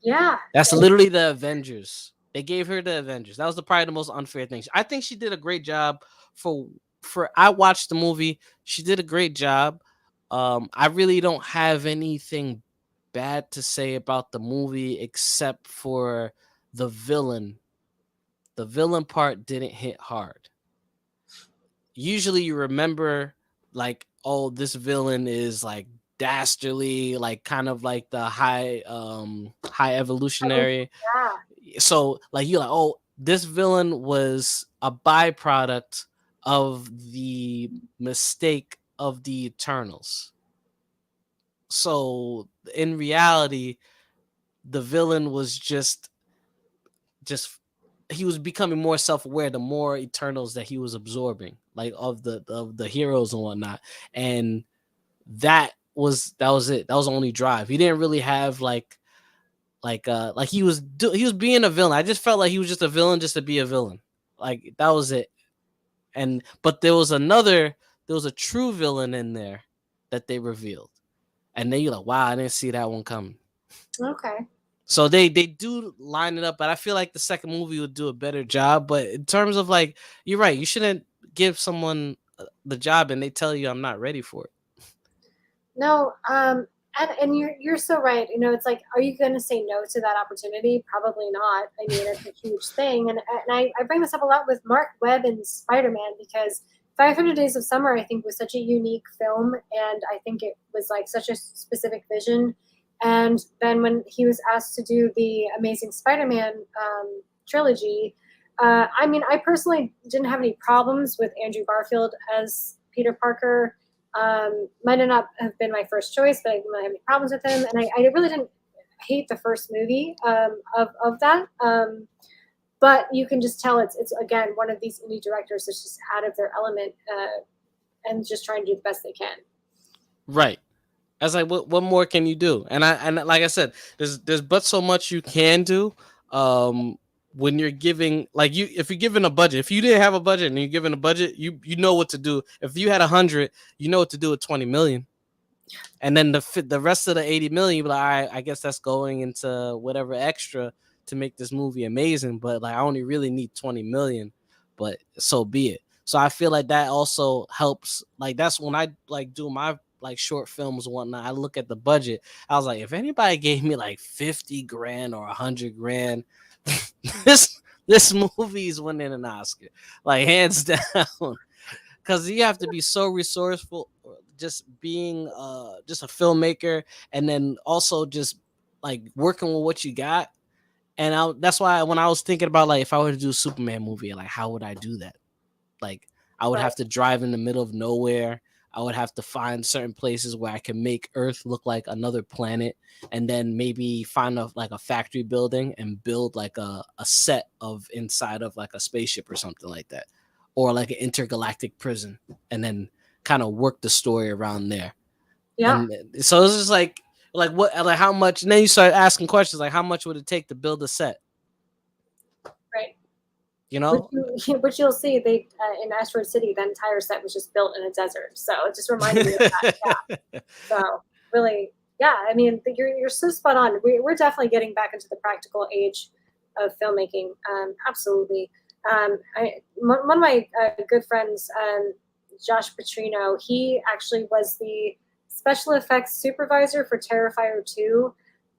Yeah. That's literally the Avengers. They gave her the Avengers. That was probably the most unfair thing. I think she did a great job for I watched the movie. She did a great job. I really don't have anything bad to say about the movie except for the villain. The villain part didn't hit hard. Usually you remember like, oh, this villain is like dastardly, like kind of like the high evolutionary. Yeah. So like you're like, oh, this villain was a byproduct of the mistake of the Eternals. So in reality, the villain was just he was becoming more self-aware the more Eternals that he was absorbing, like of the heroes and whatnot. And that was it. That was the only drive. He didn't really have like he was being a villain. I just felt like he was just a villain just to be a villain. Like that was it. But there was a true villain in there that they revealed. And then you're like, wow, I didn't see that one coming. Okay. So they do line it up, but I feel like the second movie would do a better job. But in terms of like, you're right, you shouldn't give someone the job and they tell you I'm not ready for it. No, and you're so right. You know, it's like, are you going to say no to that opportunity? Probably not. I mean, it's a huge thing, and I bring this up a lot with Mark Webb and Spider-Man, because 500 Days of Summer, I think, was such a unique film, and I think it was like such a specific vision. And then when he was asked to do the Amazing Spider-Man trilogy, I mean, I personally didn't have any problems with Andrew Garfield as Peter Parker. Might not have been my first choice, but I didn't really have any problems with him. And I really didn't hate the first movie of that. But you can just tell it's again one of these indie directors that's just out of their element and just trying to do the best they can. Right. I was like, what more can you do? And like I said, there's but so much you can do. When you're giving, like, if you're given a budget, if you didn't have a budget and you're given a budget, you know what to do. If you had 100, you know what to do with 20 million. And then the rest of the 80 million, you be like, all right, I guess that's going into whatever extra to make this movie amazing. But like, I only really need 20 million, but so be it. So I feel like that also helps. Like, that's when I like do my like short films and whatnot. I look at the budget. I was like, if anybody gave me like 50 grand or 100 grand, this movie is winning an Oscar, like hands down. Because you have to be so resourceful, just being just a filmmaker, and then also just like working with what you got. And that's why when I was thinking about like if I were to do a Superman movie, like how would I do that? Like I would have to drive in the middle of nowhere. I would have to find certain places where I can make Earth look like another planet, and then maybe find a factory building and build like a set of inside of like a spaceship or something like that, or like an intergalactic prison, and then kind of work the story around there. Yeah. And so it's just like what, like how much, and then you start asking questions like how much would it take to build a set? Right. You know, which you'll see they in Asteroid City, the entire set was just built in a desert. So it just reminded me of that. Yeah. So really, yeah. I mean, you're so spot on. We're definitely getting back into the practical age of filmmaking. Absolutely. One of my good friends, Josh Petrino, he actually was the special effects supervisor for Terrifier 2.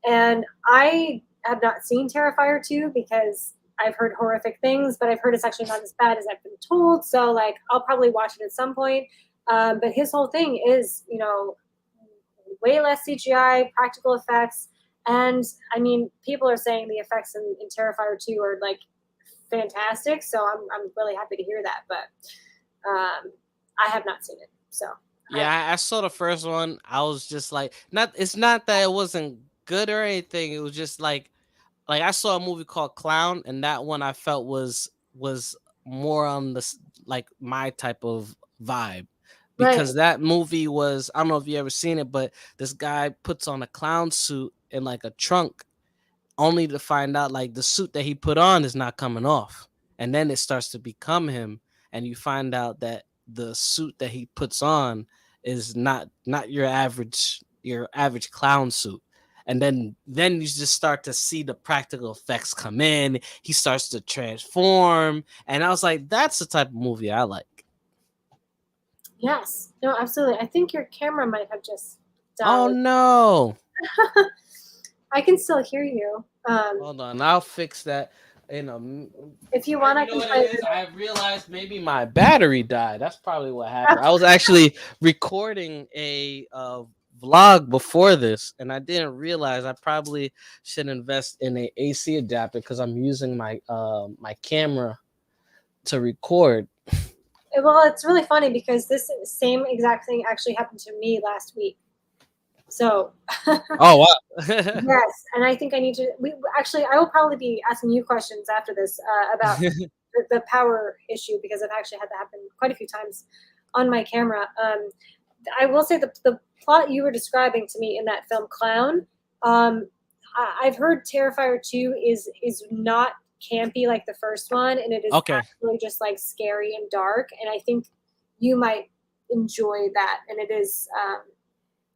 And I have not seen Terrifier 2 because I've heard horrific things, but I've heard it's actually not as bad as I've been told. So like, I'll probably watch it at some point. But his whole thing is, way less CGI, practical effects. And I mean, people are saying the effects in Terrifier 2 are like fantastic. So I'm really happy to hear that. But I have not seen it. So yeah, I saw the first one. I was just like, it's not that it wasn't good or anything. It was just like I saw a movie called Clown, and that one I felt was more on the like my type of vibe, because that movie was, I don't know if you ever seen it, but this guy puts on a clown suit and like a trunk, only to find out like the suit that he put on is not coming off, and then it starts to become him, and you find out that the suit that he puts on is not your average clown suit. And then you just start to see the practical effects come in. He starts to transform, and I was like, that's the type of movie I like. Yes, no, absolutely. I think your camera might have just died. Oh no. I can still hear you. Hold on, I'll fix that. If you want, I can try to. I realized maybe my battery died. That's probably what happened. I was actually recording a vlog before this, and I didn't realize I probably should invest in a AC adapter because I'm using my my camera to record. Well, it's really funny because this same exact thing actually happened to me last week. So. Oh wow. Yes, and I think I need to. I will probably be asking you questions after this about the power issue, because I've actually had that happen quite a few times on my camera. I will say the plot you were describing to me in that film Clown. I've heard Terrifier 2 is not campy like the first one, and it is actually just like scary and dark. And I think you might enjoy that. And it is.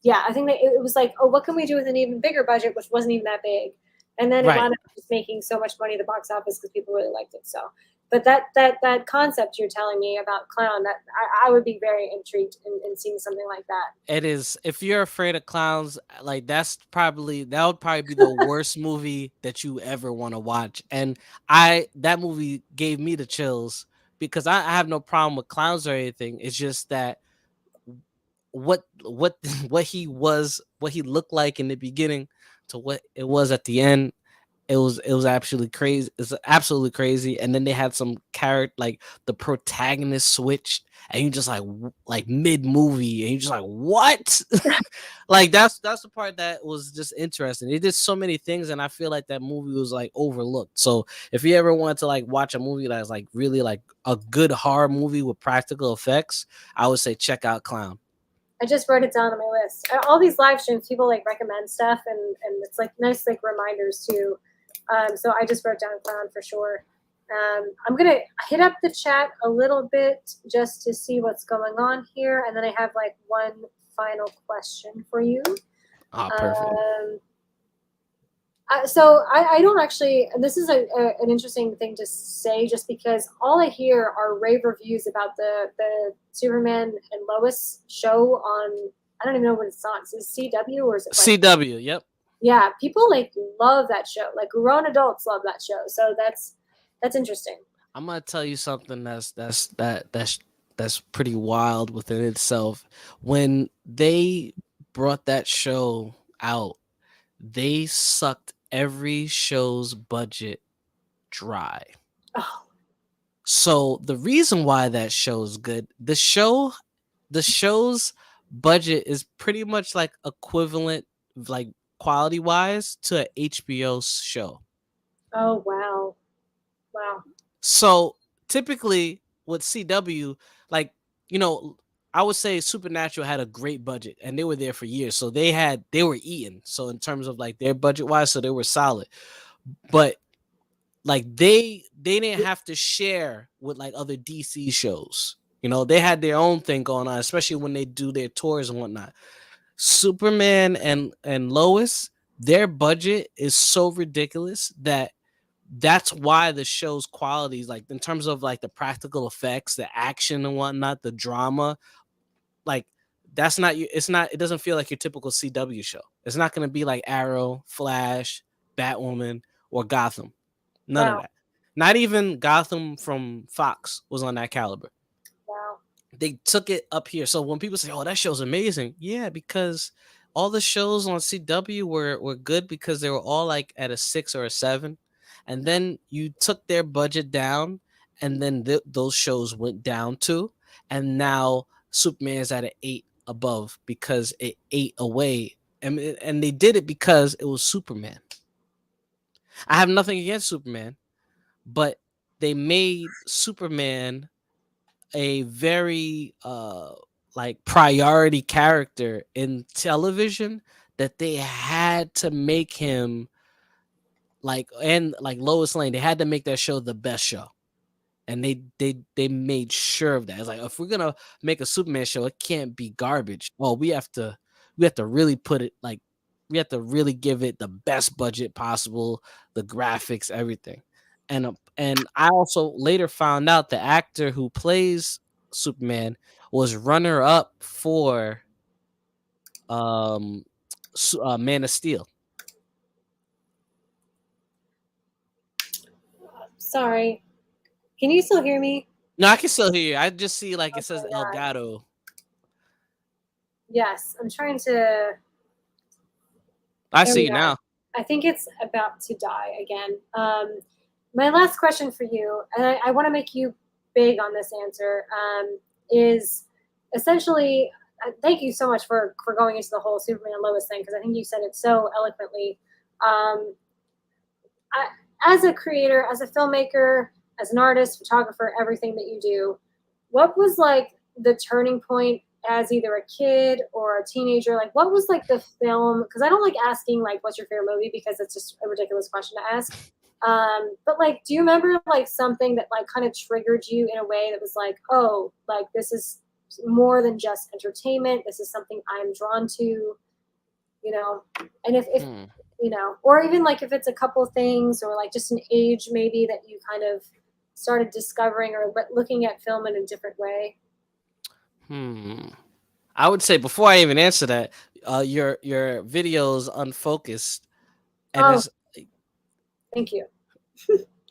Yeah, I think that it was like, oh, what can we do with an even bigger budget, which wasn't even that big, and then it wound up just making so much money at the box office because people really liked it. So, but that concept you're telling me about Clown, that I would be very intrigued in seeing something like that. It is. If you're afraid of clowns, like that would probably be the worst movie that you ever want to watch. And that movie gave me the chills because I have no problem with clowns or anything. It's just that what he was, what he looked like in the beginning to what it was at the end. It was absolutely crazy. It's absolutely crazy. And then they had some character, like the protagonist switched, and you just like mid movie, and you just like, what? Like that's the part that was just interesting. They did so many things, and I feel like that movie was like overlooked. So if you ever wanted to like watch a movie that's like really like a good horror movie with practical effects, I would say check out Clown. I just wrote it down on my list. All these live streams, people like recommend stuff, and it's like nice like reminders too. So I just wrote down Clown for sure. I'm gonna hit up the chat a little bit just to see what's going on here, and then I have like one final question for you. Perfect. So I don't actually, and this is an interesting thing to say, just because all I hear are rave reviews about the Superman and Lois show on, I don't even know what it's on. Is it CW or is it like, CW? Yep. Yeah, people like love that show. Like grown adults love that show. So that's interesting. I'm gonna tell you something that's pretty wild within itself. When they brought that show out, they sucked every show's budget dry. Oh, So the reason why that show is good, the show's budget is pretty much like equivalent, like quality wise, to an HBO show. oh wow, wow. So typically with CW, like, I would say Supernatural had a great budget and they were there for years. So they were eating. So in terms of like their budget wise, so they were solid. But like they didn't have to share with like other DC shows. They had their own thing going on, especially when they do their tours and whatnot. Superman and Lois, their budget is so ridiculous that's why the show's qualities, like in terms of like the practical effects, the action and whatnot, the drama, like it doesn't feel like your typical CW show. It's not going to be like Arrow, Flash, Batwoman, or Gotham. None of Wow. that. Not even Gotham from Fox was on that caliber. Wow. They took it up here. So when people say, "Oh, that show's amazing," yeah, because all the shows on CW were good because they were all like at a 6 or a 7, and then you took their budget down, and then those shows went down too, and now Superman's at an 8 above because it ate away, and they did it because it was Superman. I have nothing against Superman, but they made Superman a very like priority character in television that they had to make him like Lois Lane, they had to make that show the best show. And they made sure of that. It's like, if we're gonna make a Superman show, it can't be garbage. Well, we have to really put it like, we have to really give it the best budget possible, the graphics, everything. And I also later found out the actor who plays Superman was runner up for Man of Steel. Sorry. Can you still hear me? No, I can still hear you. I just see like it says yeah. Elgato. Yes, I'm trying to. I There see we you are. now. I think it's about to die again. My last question for you, and I want to make you big on this answer, is essentially, thank you so much for going into the whole Superman Lois thing, because I think you said it so eloquently. As a creator, as a filmmaker, as an artist, photographer, everything that you do, what was like the turning point as either a kid or a teenager? Like, what was like the film? Because I don't like asking like, what's your favorite movie, because it's just a ridiculous question to ask. But like, do you remember like something that like kind of triggered you in a way that was like, oh, like this is more than just entertainment. This is something I'm drawn to, and if or even like if it's a couple things, or like just an age maybe that you kind of started discovering or looking at film in a different way. I would say, before I even answer that, your video's unfocused, and thank you.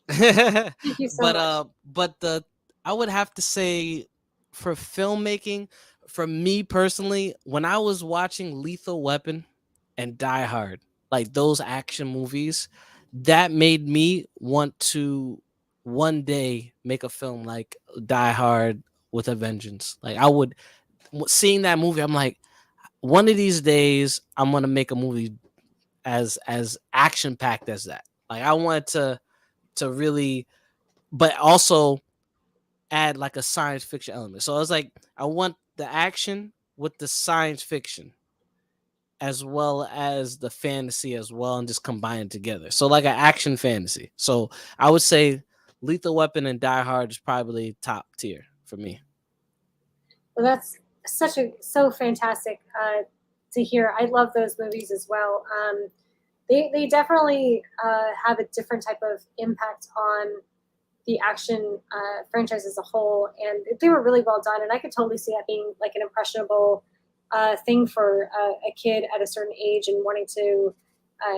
Thank you so much. But I would have to say, for filmmaking, for me personally, when I was watching Lethal Weapon and Die Hard, like those action movies, that made me want to one day make a film like Die Hard with a Vengeance. Like I would seeing that movie, I'm like, one of these days I'm gonna make a movie as action packed as that. Like I wanted to really, but also add like a science fiction element. So I was like, I want the action with the science fiction as well as the fantasy as well, and just combine it together. So like an action fantasy. So I would say Lethal Weapon and Die Hard is probably top tier for me. Well, that's so fantastic to hear. I love those movies as well. They definitely have a different type of impact on the action franchise as a whole, and they were really well done. And I could totally see that being like an impressionable thing for a kid at a certain age and wanting to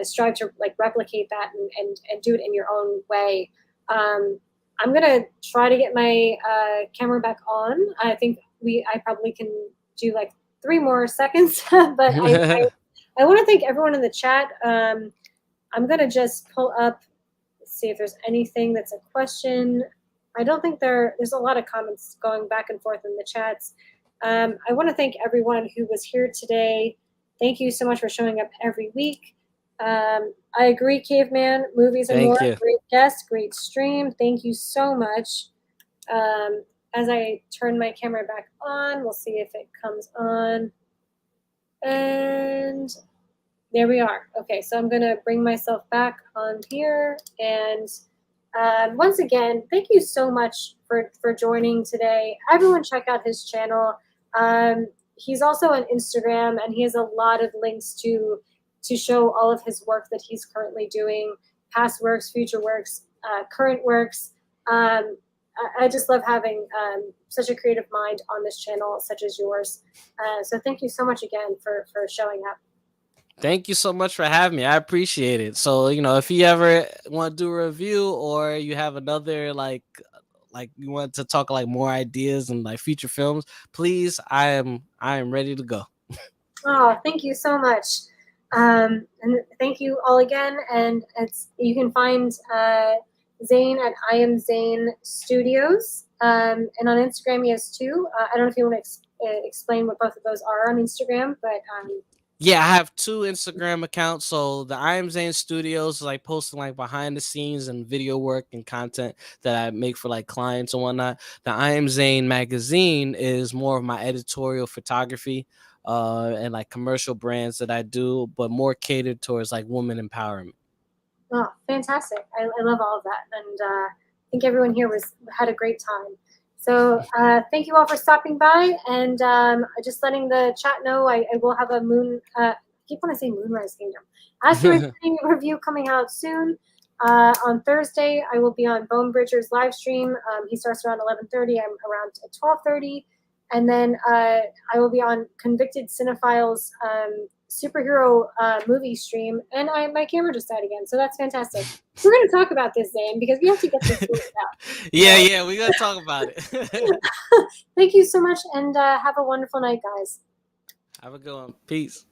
strive to like replicate that and do it in your own way. I'm gonna try to get my camera back on. I think I probably can do like 3 more seconds, but I want to thank everyone in the chat. I'm gonna just pull up, see if there's anything that's a question. I don't think there's a lot of comments going back and forth in the chats. I want to thank everyone who was here today. Thank you so much for showing up every week. I agree, Caveman. Movies and more. You. Great guest, great stream. Thank you so much. As I turn my camera back on, we'll see if it comes on. And there we are. Okay, so I'm going to bring myself back on here. And once again, thank you so much for joining today. Everyone check out his channel. He's also on Instagram, and he has a lot of links to show all of his work that he's currently doing, past works, future works, current works. I just love having such a creative mind on this channel, such as yours. So thank you so much again for showing up. Thank you so much for having me. I appreciate it. So, if you ever want to do a review, or you have another like you want to talk like more ideas and like feature films, please, I am ready to go. Oh, thank you so much. And thank you all again. And you can find Zane at I Am Zane Studios. And on Instagram, he has 2. I don't know if you want to explain what both of those are on Instagram, but yeah, I have 2 Instagram accounts. So the I Am Zane Studios is like posting like behind the scenes and video work and content that I make for like clients and whatnot. The I Am Zane magazine is more of my editorial photography and like commercial brands that I do, but more catered towards like women empowerment. Oh, fantastic. I love all of that. And I think everyone here had a great time. So thank you all for stopping by, and just letting the chat know I will have a I keep wanting to say Moonrise Kingdom Asteroid review coming out soon. On Thursday, I will be on Bone Bridger's live stream. He starts around 11:30. I'm around at 12:30. And then I will be on Convicted Cinephiles superhero movie stream, and my camera just died again, so that's fantastic. We're going to talk about this, Zane, because we have to get this sorted out. Yeah, we're going to talk about it. Thank you so much, and have a wonderful night, guys. Have a good one. Peace.